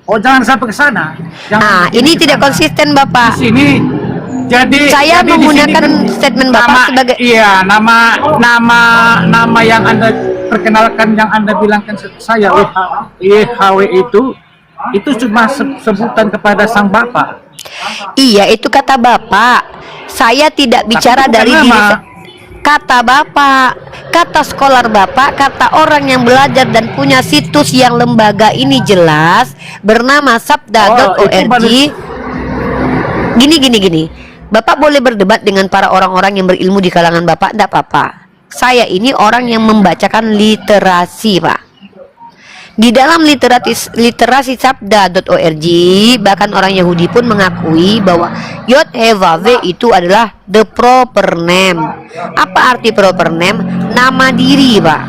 [SPEAKER 8] Oh, jangan sampai ke sana.
[SPEAKER 3] Nah, ini tidak konsisten, Bapak.
[SPEAKER 8] Di sini jadi
[SPEAKER 3] Saya
[SPEAKER 8] jadi di
[SPEAKER 3] menggunakan
[SPEAKER 8] sini kan
[SPEAKER 3] statement Bapak sebagai
[SPEAKER 8] nama yang Anda perkenalkan, yang Anda bilangkan saya YHW itu cuma sebutan kepada sang Bapak.
[SPEAKER 3] Iya, itu kata Bapak. Saya tidak bicara
[SPEAKER 8] bukan
[SPEAKER 3] dari
[SPEAKER 8] nama.
[SPEAKER 3] diri kata Bapak, kata skolar Bapak, kata orang yang belajar dan punya situs yang lembaga ini jelas bernama sabda.org.
[SPEAKER 8] Oh, itu baru-
[SPEAKER 3] Gini. Bapak boleh berdebat dengan para orang-orang yang berilmu di kalangan Bapak, tidak apa-apa. Saya ini orang yang membacakan literasi, Pak. Di dalam literasi sabda.org, bahkan orang Yahudi pun mengakui bahwa Yod He Vav He itu adalah the proper name. Apa arti proper name? Nama diri, Pak.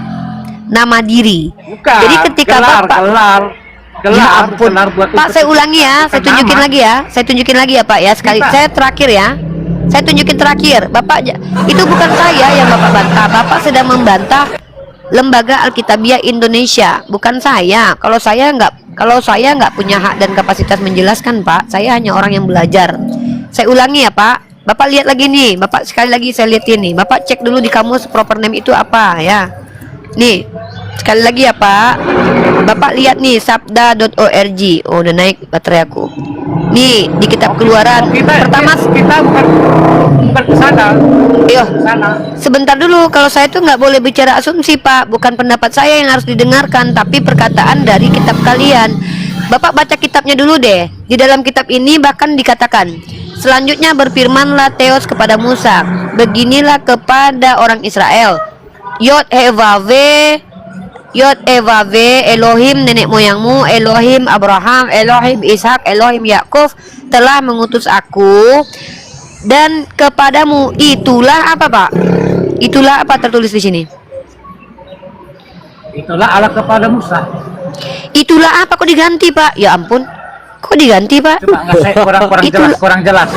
[SPEAKER 3] Nama diri.
[SPEAKER 8] Bukan,
[SPEAKER 3] Jadi ketika Bapak ya ampun, Pak, saya ulangi ya, saya tunjukin lagi ya, saya tunjukin lagi ya Pak ya, sekali, saya terakhir ya, saya tunjukin terakhir, Bapak, itu bukan saya yang Bapak bantah, Bapak sedang membantah Lembaga Alkitabiah Indonesia, bukan saya. Kalau saya nggak punya hak dan kapasitas menjelaskan, Pak, saya hanya orang yang belajar. Saya ulangi ya Pak, Bapak lihat lagi nih, Bapak sekali lagi saya lihat ini, Bapak cek dulu di kamus proper name itu apa ya, nih. Sekali lagi ya Pak, Bapak lihat nih sabda.org. Oh, udah naik baterai aku. Nih di kitab Keluaran pertama
[SPEAKER 8] kita bukan ke sana.
[SPEAKER 3] Iyo,
[SPEAKER 8] Sana.
[SPEAKER 3] sebentar dulu, kalau saya tuh nggak boleh bicara asumsi Pak, bukan pendapat saya yang harus didengarkan, tapi perkataan dari kitab kalian. Bapak baca kitabnya dulu deh. Di dalam kitab ini bahkan dikatakan, selanjutnya berfirmanlah Theos kepada Musa, beginilah kepada orang Israel, Yod He Vav He, Yod He Vav He, Elohim nenek moyangmu, Elohim Abraham, Elohim Ishak, Elohim Yakub telah mengutus aku dan kepadamu. Itulah apa Pak? Itulah apa tertulis di sini?
[SPEAKER 8] Itulah Allah kepada Musa.
[SPEAKER 3] Itulah apa, kok diganti Pak? Ya ampun, kok diganti Pak?
[SPEAKER 8] Coba nggak saya kurang jelas.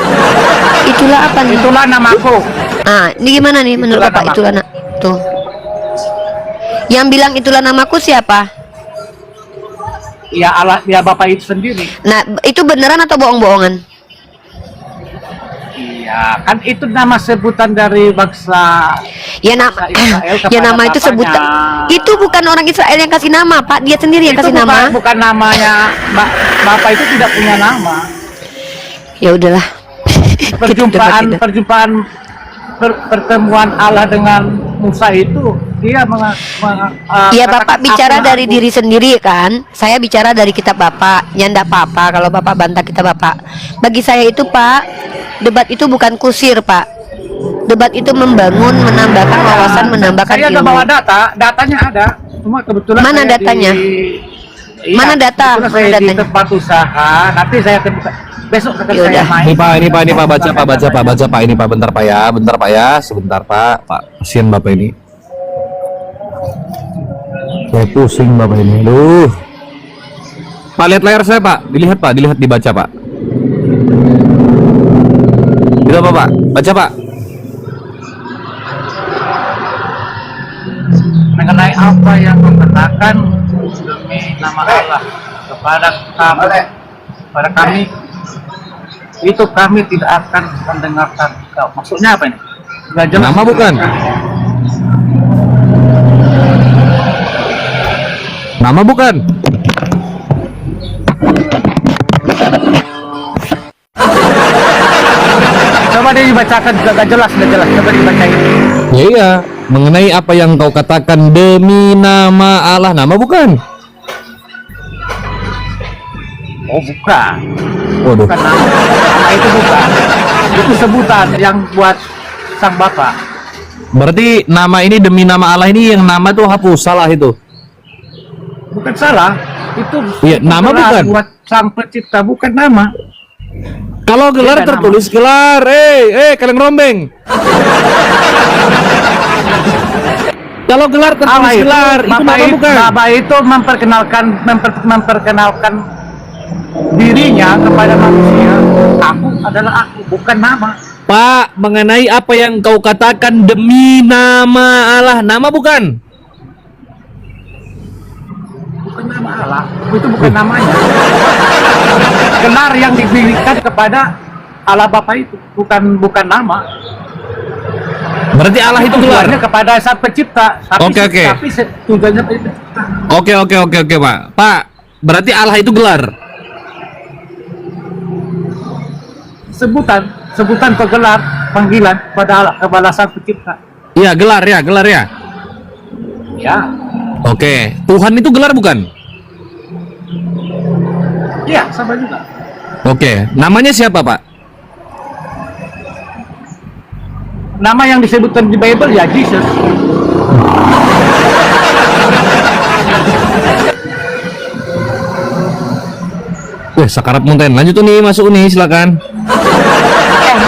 [SPEAKER 3] Itulah apa nih?
[SPEAKER 8] Itulah namaku.
[SPEAKER 3] Ah, ini gimana nih menurut
[SPEAKER 8] Itulah
[SPEAKER 3] Bapak?
[SPEAKER 8] namaku.
[SPEAKER 3] Itulah tuh. Yang bilang itulah namaku siapa?
[SPEAKER 8] Ya Allah, ya Bapak itu sendiri.
[SPEAKER 3] Nah, itu beneran atau bohong-bohongan?
[SPEAKER 8] Iya, kan itu nama sebutan dari bangsa.
[SPEAKER 3] Ya nama,
[SPEAKER 8] Israel kepada
[SPEAKER 3] ya nama itu
[SPEAKER 8] bapaknya.
[SPEAKER 3] sebutan. Itu bukan orang Israel yang kasih nama, Pak. Dia sendiri yang
[SPEAKER 8] Itu
[SPEAKER 3] kasih nama.
[SPEAKER 8] bukan namanya. Bapak itu tidak punya nama.
[SPEAKER 3] Ya udahlah.
[SPEAKER 8] Pertemuan Allah dengan Musa itu dia
[SPEAKER 3] Iya, Bapak bicara dari diri sendiri kan. Saya bicara dari kitab Bapak. Ya enggak apa-apa kalau Bapak bantah kitab Bapak. Bagi saya itu Pak, debat itu bukan kusir Pak. Debat itu membangun, menambahkan wawasan, menambahkan
[SPEAKER 8] saya ada
[SPEAKER 3] ilmu.
[SPEAKER 8] bawa datanya ada. Cuma kebetulan
[SPEAKER 3] Mana
[SPEAKER 8] saya
[SPEAKER 3] datanya?
[SPEAKER 8] Iya,
[SPEAKER 3] Mana data?
[SPEAKER 8] kebetulan
[SPEAKER 3] Mana
[SPEAKER 8] saya di
[SPEAKER 3] datanya?
[SPEAKER 8] tempat usaha. Nanti saya akan buka. Besok akan saya
[SPEAKER 3] Yaudah.
[SPEAKER 8] main.
[SPEAKER 4] Ini Pak, baca Pak, ini Pak, bentar Pak ya, sebentar Pak, kasihan Bapak ini. Saya pusing Bapak ini, aduh. Pak, lihat layar saya Pak, dilihat dibaca Pak. Gitu apa Pak? Baca Pak.
[SPEAKER 8] Mengenai apa yang mengatakan demi nama Allah kepada kami, itu kami tidak akan mendengarkan kau. Maksudnya apa ini? Nggak jelas.
[SPEAKER 4] Nama bukan? Nama bukan?
[SPEAKER 8] Coba dibacakan, nggak jelas. Coba dibacain.
[SPEAKER 4] Ya iya, mengenai apa yang kau katakan demi nama Allah, nama bukan?
[SPEAKER 8] Oh bukan.
[SPEAKER 4] Waduh.
[SPEAKER 8] Bukan nama itu bukan. Itu sebutan yang buat sang bapak.
[SPEAKER 4] Berarti nama ini demi nama Allah ini yang nama tuh hapus, salah itu.
[SPEAKER 8] Bukan salah. Itu
[SPEAKER 4] Iya, nama
[SPEAKER 8] gelar
[SPEAKER 4] bukan?
[SPEAKER 8] buat sang pencipta, bukan nama.
[SPEAKER 4] Kalau gelar
[SPEAKER 8] Beda
[SPEAKER 4] tertulis gelar, kalian rombeng. Kalau gelar tertulis gelar, itu nama bukan?
[SPEAKER 8] Bapak itu memperkenalkan dirinya kepada manusia. Aku adalah aku, bukan nama.
[SPEAKER 4] Pak, mengenai apa yang kau katakan demi nama Allah, nama bukan?
[SPEAKER 8] Bukan nama Allah, itu bukan namanya. Gelar yang diberikan kepada Allah Bapa itu bukan nama.
[SPEAKER 4] Berarti Allah itu gelar.
[SPEAKER 8] Tujuannya kepada sang pencipta.
[SPEAKER 4] Oke.
[SPEAKER 8] Tapi tujuannya pencipta.
[SPEAKER 4] Oke, Pak. Pak, berarti Allah itu gelar.
[SPEAKER 8] Sebutan atau gelar panggilan kepada sang pencipta.
[SPEAKER 4] Iya, gelar ya.
[SPEAKER 8] Ya.
[SPEAKER 4] Oke, Tuhan itu gelar bukan?
[SPEAKER 8] Iya, sama juga.
[SPEAKER 4] Oke, namanya siapa Pak?
[SPEAKER 8] nama yang disebutkan di Bible ya Jesus.
[SPEAKER 4] Sakarat Munten. Lanjut nih, masuk nih, silakan.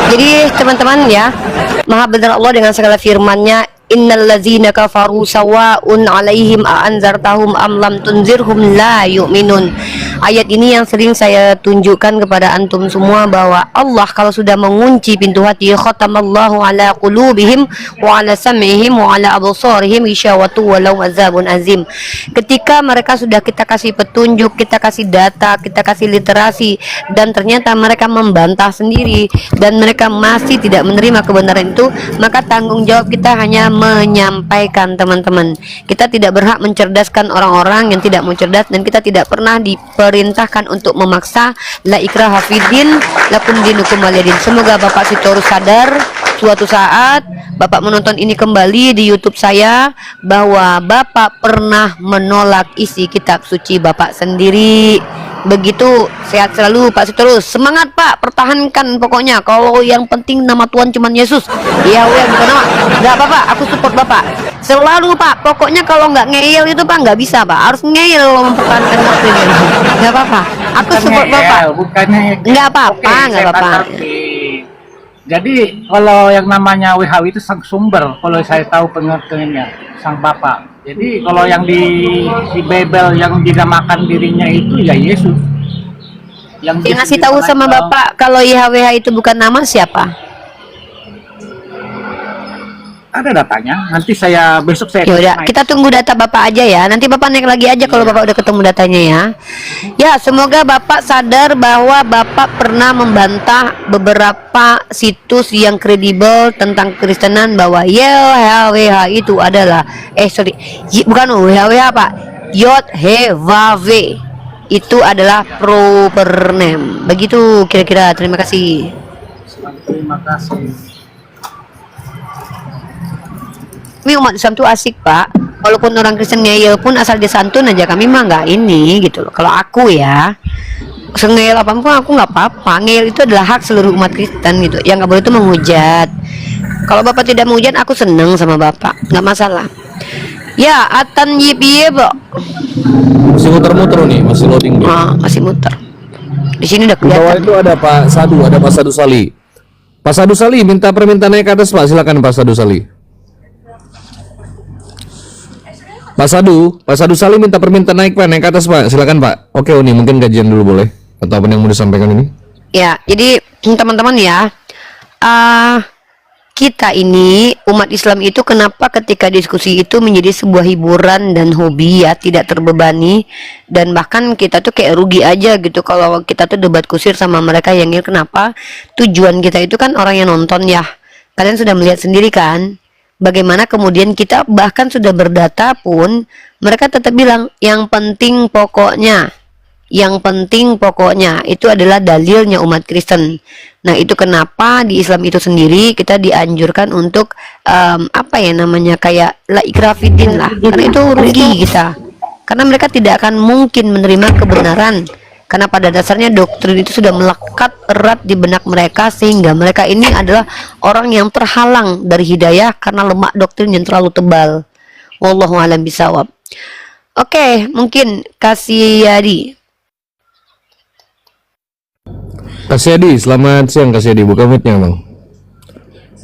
[SPEAKER 3] Jadi teman-teman ya, Maha benar Allah dengan segala firman-Nya, innal ladzina kafaru sawa'un 'alaihim a anzartahum am lam tunzirhum la yu'minun. Ayat ini yang sering saya tunjukkan kepada antum semua, bahwa Allah kalau sudah mengunci pintu hati, khatamallahu ala qulubihim wa ala sam'ihim wa ala absarihim ghisyawatu wa lahum azabun azim. Ketika mereka sudah kita kasih petunjuk, kita kasih data, kita kasih literasi, dan ternyata mereka membantah sendiri dan mereka masih tidak menerima kebenaran itu, maka tanggung jawab kita hanya menyampaikan, teman-teman. Kita tidak berhak mencerdaskan orang-orang yang tidak mau cerdas, dan kita tidak pernah diperintahkan untuk memaksa. La ikraha fiddin, lakum dinukum waliyadin. Semoga Bapak Sitorus sadar suatu saat Bapak menonton ini kembali di YouTube saya, bahwa Bapak pernah menolak isi kitab suci Bapak sendiri. Begitu. Sehat selalu Pak Sitorus. Semangat Pak, pertahankan pokoknya. Kalau yang penting nama Tuhan cuman Yesus. Ya bukan nama. Enggak apa-apa, aku support Bapak. Selalu Pak, pokoknya kalau nggak ngeyel itu Pak nggak bisa Pak. Harus ngeyel kalau mempertahankan doktrin ini. Nggak apa-apa. Aku support Bapak. Nggak apa-apa, nggak apa-apa.
[SPEAKER 8] Jadi kalau yang namanya WHO itu sang sumber, kalau saya tahu pengertiannya, sang Bapa. Jadi kalau yang di Bible yang dinamakan dirinya itu ya Yesus. Yang
[SPEAKER 3] ngasih tahu sama Bapak kalau YHWH itu bukan nama siapa?
[SPEAKER 8] Ada datanya. Nanti saya besok saya.
[SPEAKER 3] Ya udah, kita tunggu data Bapak aja ya. Nanti Bapak naik lagi aja kalau Bapak udah ketemu datanya ya. Ya, semoga Bapak sadar bahwa Bapak pernah membantah beberapa situs yang kredibel tentang Kristenan, bahwa YHWH itu adalah bukan YHWH Pak. YHWH itu adalah proper name. Begitu kira-kira. Terima kasih.
[SPEAKER 8] Terima kasih.
[SPEAKER 3] Kami umat Islam tuh asik Pak, walaupun orang Kristen ngeyel pun asal dia santun aja, kami mah nggak ini gitu loh. Kalau aku ya, ngeyel apapun aku nggak apa-apa. Ngeyel itu adalah hak seluruh umat Kristen gitu. Yang nggak boleh itu menghujat. Kalau Bapak tidak menghujat, aku seneng sama Bapak, nggak masalah. Ya, atan yip.
[SPEAKER 4] Masih muter-muter nih, masih loading dia.
[SPEAKER 3] Masih muter. Di sini udah
[SPEAKER 4] Di bawah
[SPEAKER 3] kelihatan.
[SPEAKER 4] itu ada Pak Sadu, ada Pak Sadu Sali. Pak Sadu Sali minta permintaan naik ke atas Pak, silakan Pak Sadu Sali. Pak Sadu Sali minta permintaan naik Pak, naik ke atas Pak, silakan Pak. Oke Uni, mungkin gajian dulu boleh, atau apa yang mau disampaikan ini?
[SPEAKER 3] Ya, jadi teman-teman ya, kita ini umat Islam itu kenapa ketika diskusi itu menjadi sebuah hiburan dan hobi ya, tidak terbebani, dan bahkan kita tuh kayak rugi aja gitu kalau kita tuh debat kusir sama mereka yang ini. Kenapa? Tujuan kita itu kan orang yang nonton ya. Kalian sudah melihat sendiri kan, bagaimana kemudian kita bahkan sudah berdata pun mereka tetap bilang yang penting pokoknya itu adalah dalilnya umat Kristen. Nah, itu kenapa di Islam itu sendiri kita dianjurkan untuk kayak la ikrah fiddin lah, karena itu rugi kita, karena mereka tidak akan mungkin menerima kebenaran, karena pada dasarnya doktrin itu sudah melekat erat di benak mereka, sehingga mereka ini adalah orang yang terhalang dari hidayah karena lemak doktrin yang terlalu tebal. Wallahu a'lam bishawab. Oke, mungkin Kasyadi.
[SPEAKER 4] Kasyadi, selamat siang Kasyadi, buka mic-nya Bang.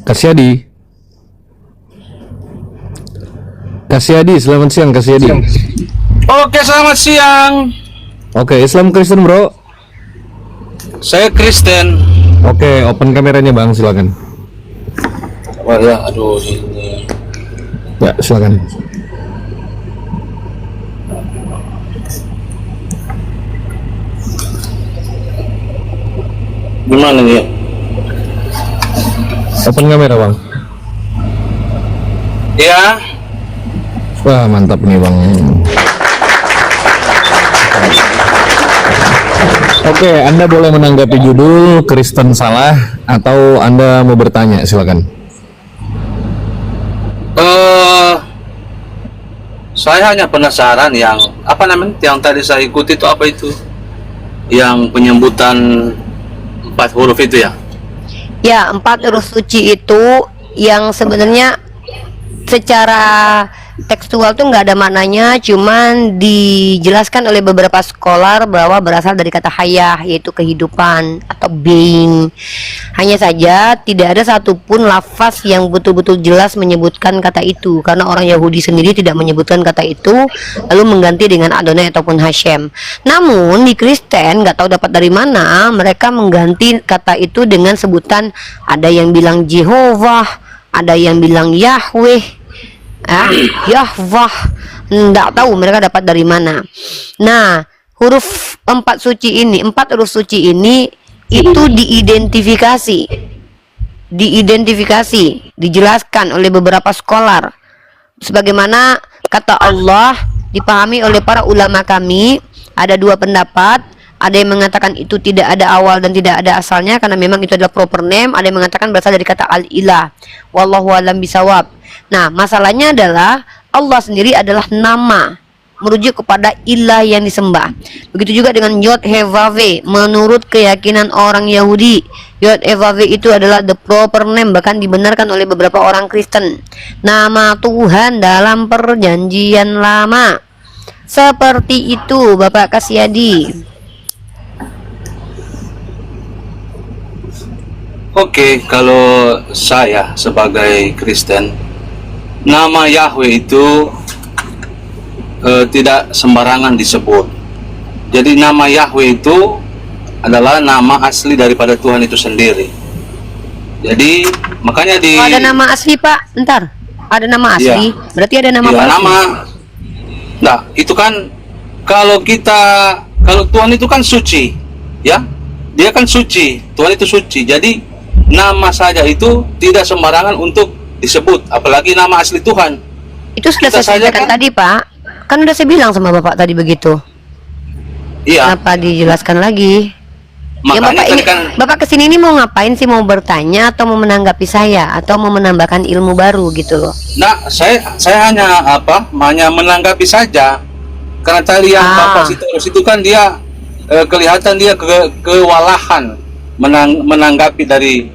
[SPEAKER 4] Kasyadi, selamat siang Kasyadi.
[SPEAKER 10] Oke, selamat siang.
[SPEAKER 4] Oke, Islam Kristen bro.
[SPEAKER 10] Saya Kristen.
[SPEAKER 4] Oke, open kameranya Bang, silakan.
[SPEAKER 10] Wah ya, aduh ini.
[SPEAKER 4] Ya, silakan.
[SPEAKER 10] Gimana nih?
[SPEAKER 4] Open kamera Bang.
[SPEAKER 10] Ya.
[SPEAKER 4] Wah, mantap nih Bang. Oke, Anda boleh menanggapi judul Kristen salah atau Anda mau bertanya, silakan.
[SPEAKER 10] Saya hanya penasaran yang yang tadi saya ikuti itu apa itu? Yang penyebutan 4 huruf itu ya?
[SPEAKER 3] Ya, 4 huruf suci itu yang sebenarnya secara tekstual tuh nggak ada maknanya, cuman dijelaskan oleh beberapa scholar bahwa berasal dari kata hayah, yaitu kehidupan atau being. Hanya saja tidak ada satupun lafaz yang betul-betul jelas menyebutkan kata itu, karena orang Yahudi sendiri tidak menyebutkan kata itu, lalu mengganti dengan Adonai ataupun Hashem. Namun di Kristen nggak tahu dapat dari mana mereka mengganti kata itu dengan sebutan, ada yang bilang Jehovah, ada yang bilang Yahweh, Yahweh, nggak tahu mereka dapat dari mana. Nah, huruf 4 suci ini, 4 huruf suci ini itu diidentifikasi, dijelaskan oleh beberapa scholar. Sebagaimana kata Allah dipahami oleh para ulama kami, ada 2 pendapat. Ada yang mengatakan itu tidak ada awal dan tidak ada asalnya karena memang itu adalah proper name. Ada yang mengatakan berasal dari kata al-ilah. Wallahu alam bisawab. Nah, masalahnya adalah Allah sendiri adalah nama, merujuk kepada ilah yang disembah. Begitu juga dengan Yod He Vav He. Menurut keyakinan orang Yahudi, Yod He Vav He itu adalah the proper name, bahkan dibenarkan oleh beberapa orang Kristen. Nama Tuhan dalam perjanjian lama. Seperti itu, Bapak Kasyadi.
[SPEAKER 10] Oke, kalau saya sebagai Kristen, nama Yahweh itu tidak sembarangan disebut. Jadi nama Yahweh itu adalah nama asli daripada Tuhan itu sendiri. Jadi makanya
[SPEAKER 3] ada nama asli, Pak. Bentar. Ada nama asli.
[SPEAKER 10] Ya.
[SPEAKER 3] Berarti ada nama
[SPEAKER 10] ya,
[SPEAKER 3] palsu.
[SPEAKER 10] Nah, itu kan kalau Tuhan itu kan suci, ya. Dia kan suci. Tuhan itu suci. Jadi nama saja itu tidak sembarangan untuk disebut, apalagi nama asli Tuhan.
[SPEAKER 3] Itu sudah saya sampaikan tadi, Pak. Kan udah saya bilang sama Bapak tadi begitu.
[SPEAKER 10] Iya.
[SPEAKER 3] Kenapa dijelaskan lagi? Ya,
[SPEAKER 10] Makanya
[SPEAKER 3] Bapak kesini ini mau ngapain sih? Mau bertanya atau mau menanggapi saya atau mau menambahkan ilmu baru gitu loh?
[SPEAKER 10] Nah, saya hanya hanya menanggapi saja. Karena tadi yang Bapak situ kan dia kelihatan dia kewalahan menanggapi dari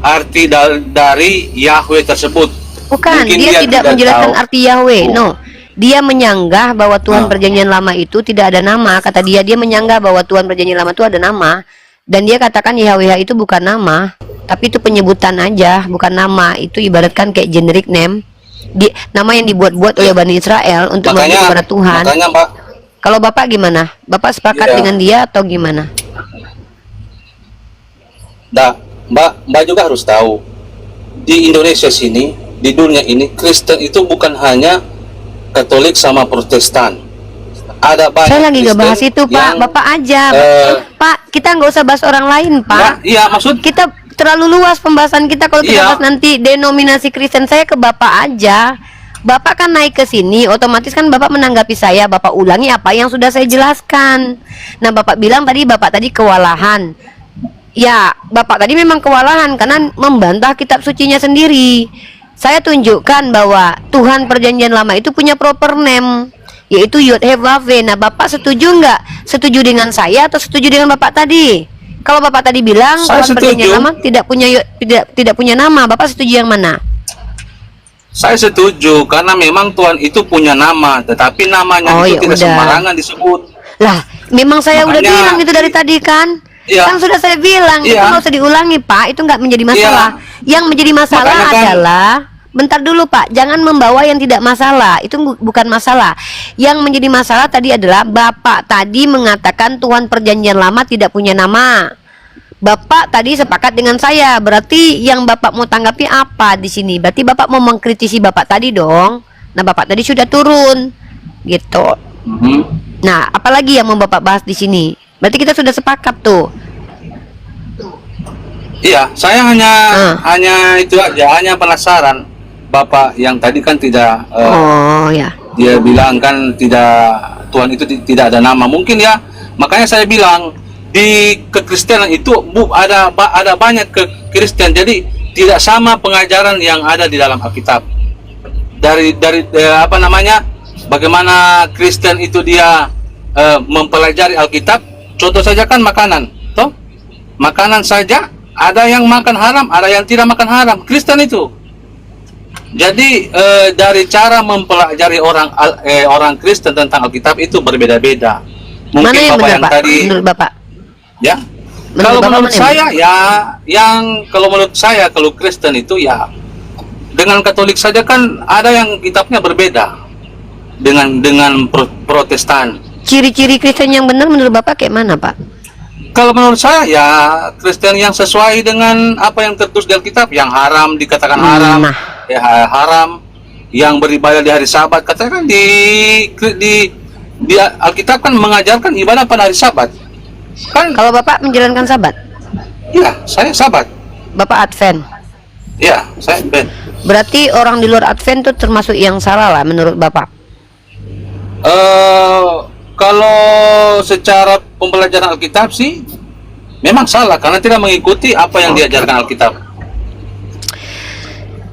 [SPEAKER 10] arti dari Yahweh tersebut.
[SPEAKER 3] Bukan,
[SPEAKER 10] Mungkin
[SPEAKER 3] dia tidak menjelaskan
[SPEAKER 10] tahu.
[SPEAKER 3] arti Yahweh. No, dia menyanggah bahwa Tuhan Perjanjian Lama itu tidak ada nama. Kata dia menyanggah bahwa Tuhan Perjanjian Lama itu ada nama, dan dia katakan Yahweh itu bukan nama, tapi itu penyebutan aja, bukan nama. Itu ibaratkan kayak generic name, nama yang dibuat-buat oleh Bani Israel untuk menuju kepada Tuhan.
[SPEAKER 10] Makanya, Mbak,
[SPEAKER 3] kalau Bapak gimana? Bapak sepakat dengan dia atau gimana?
[SPEAKER 10] Nah, Mbak juga harus tahu, di Indonesia sini, di dunia ini, Kristen itu bukan hanya Katolik sama Protestan. Ada banyak.
[SPEAKER 3] Saya lagi nggak bahas itu, Pak.
[SPEAKER 10] yang,
[SPEAKER 3] Bapak aja, Pak. Kita nggak usah bahas orang lain, Pak.
[SPEAKER 10] Iya, maksud
[SPEAKER 3] kita terlalu luas pembahasan kita kalau kita bahas nanti denominasi Kristen. Saya ke Bapak aja. Bapak kan naik ke sini, otomatis kan Bapak menanggapi saya. Bapak ulangi apa yang sudah saya jelaskan. Nah, Bapak bilang tadi Bapak tadi kewalahan. Ya, Bapak tadi memang kewalahan karena membantah kitab sucinya sendiri. Saya tunjukkan bahwa Tuhan Perjanjian Lama itu punya proper name, yaitu Yod He Vav He. Nah, Bapak setuju nggak? Setuju dengan saya atau setuju dengan Bapak tadi? Kalau Bapak tadi bilang Tuhan Perjanjian Lama tidak punya nama, Bapak setuju yang mana?
[SPEAKER 10] Saya setuju karena memang Tuhan itu punya nama, tetapi namanya itu tidak sembarangan disebut.
[SPEAKER 3] Lah, memang saya udah bilang itu dari tadi kan? Kan sudah saya bilang, itu nggak usah diulangi, Pak. Itu nggak menjadi masalah. Yang menjadi masalah adalah, bentar dulu, Pak. Jangan membawa yang tidak masalah. Itu bukan masalah. Yang menjadi masalah tadi adalah Bapak tadi mengatakan Tuhan Perjanjian Lama tidak punya nama. Bapak tadi sepakat dengan saya. Berarti yang Bapak mau tanggapi apa di sini? Berarti Bapak mau mengkritisi Bapak tadi dong. Nah, Bapak tadi sudah turun, gitu. Nah, apalagi yang mau Bapak bahas di sini? Berarti kita sudah sepakat tuh.
[SPEAKER 10] Iya, saya hanya itu aja, hanya penasaran. Bapak yang tadi kan tidak dia bilang kan Tuhan itu tidak ada nama. Mungkin ya, makanya saya bilang di kekristenan itu ada banyak kekristen. Jadi tidak sama pengajaran yang ada di dalam Alkitab. Dari bagaimana Kristen itu dia mempelajari Alkitab. Contoh saja kan makanan, toh? Makanan saja ada yang makan haram, ada yang tidak makan haram. Kristen itu. Jadi dari cara mempelajari orang Kristen tentang Alkitab itu berbeda-beda. Mungkin
[SPEAKER 3] Mana yang
[SPEAKER 10] Bapak
[SPEAKER 3] benar,
[SPEAKER 10] yang
[SPEAKER 3] Pak?
[SPEAKER 10] tadi,
[SPEAKER 3] Menurut Bapak?
[SPEAKER 10] ya.
[SPEAKER 3] Menurut
[SPEAKER 10] Kalau
[SPEAKER 3] Bapak
[SPEAKER 10] menurut
[SPEAKER 3] mana yang
[SPEAKER 10] saya ya, kalau menurut saya kalau Kristen itu ya dengan Katolik saja kan ada yang kitabnya berbeda dengan Protestan.
[SPEAKER 3] Ciri-ciri Kristen yang benar menurut Bapak kayak mana, Pak?
[SPEAKER 10] Kalau menurut saya ya Kristen yang sesuai dengan apa yang tertulis di Alkitab, yang haram dikatakan haram, ya haram, yang beribadah di hari Sabat katakan di Alkitab kan mengajarkan ibadah pada hari Sabat. Kan
[SPEAKER 3] Kalau Bapak menjalankan Sabat,
[SPEAKER 10] ya saya Sabat.
[SPEAKER 3] Bapak Advent.
[SPEAKER 10] Ya, saya Ben.
[SPEAKER 3] Berarti orang di luar Advent itu termasuk yang salah lah menurut Bapak.
[SPEAKER 10] Kalau secara pembelajaran Alkitab sih memang salah karena tidak mengikuti apa yang diajarkan Alkitab.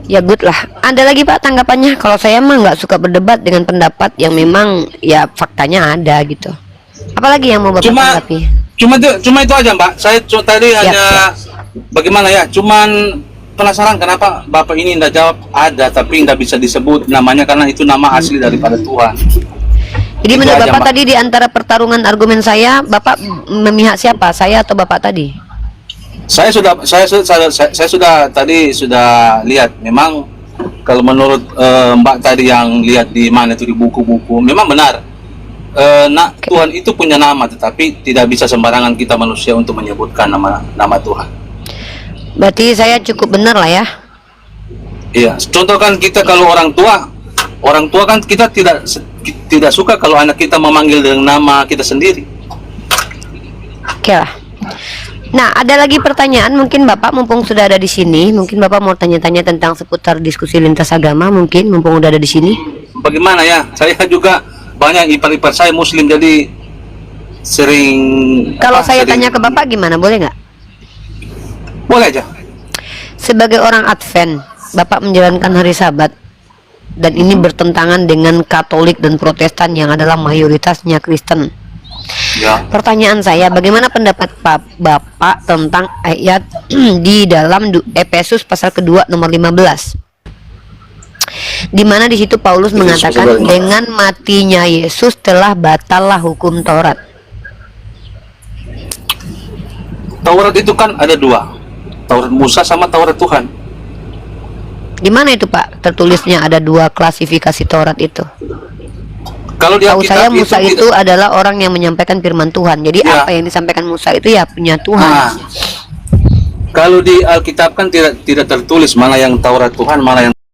[SPEAKER 3] Ya good lah. Ada lagi Pak tanggapannya? Kalau saya mah nggak suka berdebat dengan pendapat yang memang ya faktanya ada gitu. Apalagi yang mau Bapak tanggapi?
[SPEAKER 10] Cuma itu aja Mbak. Saya tadi hanya bagaimana ya? Cuman penasaran kenapa Bapak ini tidak jawab ada tapi nggak bisa disebut namanya karena itu nama asli daripada Tuhan.
[SPEAKER 3] Jadi
[SPEAKER 10] Itu
[SPEAKER 3] menurut
[SPEAKER 10] aja,
[SPEAKER 3] Bapak
[SPEAKER 10] Mbak.
[SPEAKER 3] tadi di antara pertarungan argumen saya, Bapak memihak siapa? Saya atau Bapak tadi?
[SPEAKER 10] Saya sudah tadi sudah lihat memang kalau menurut Mbak tadi yang lihat di mana itu di buku-buku memang benar. Tuhan itu punya nama tetapi tidak bisa sembarangan kita manusia untuk menyebutkan nama Tuhan.
[SPEAKER 3] Berarti saya cukup benar lah ya.
[SPEAKER 10] Iya, contoh kan kita kalau orang tua kan kita tidak suka kalau anak kita memanggil dengan nama kita sendiri.
[SPEAKER 3] Oke lah. Nah, ada lagi pertanyaan mungkin Bapak mumpung sudah ada di sini, mungkin Bapak mau tanya-tanya tentang seputar diskusi lintas agama mungkin mumpung udah ada di sini.
[SPEAKER 10] Bagaimana ya? Saya juga banyak ipar-ipar saya Muslim jadi sering.
[SPEAKER 3] Kalau saya tanya ke Bapak gimana? Boleh nggak?
[SPEAKER 10] Boleh aja.
[SPEAKER 3] Sebagai orang Advent, Bapak menjalankan hari Sabat dan ini bertentangan dengan Katolik dan Protestan yang adalah mayoritasnya Kristen.
[SPEAKER 10] Ya.
[SPEAKER 3] Pertanyaan saya, bagaimana pendapat Bapak tentang ayat di dalam Efesus pasal kedua nomor 15? Di mana di situ Paulus mengatakan dengan matinya Yesus telah batallah hukum Taurat.
[SPEAKER 10] Taurat itu kan ada dua, Taurat Musa sama Taurat Tuhan.
[SPEAKER 3] Di mana itu Pak? Tertulisnya ada dua klasifikasi Taurat itu.
[SPEAKER 10] Kalau di
[SPEAKER 3] Tahu saya
[SPEAKER 10] Alkitab
[SPEAKER 3] Musa itu adalah orang yang menyampaikan firman Tuhan. Jadi
[SPEAKER 10] Ya.
[SPEAKER 3] apa yang disampaikan Musa itu ya punya Tuhan.
[SPEAKER 10] Nah, kalau di Alkitab kan tidak tertulis mana yang Taurat Tuhan, mana yang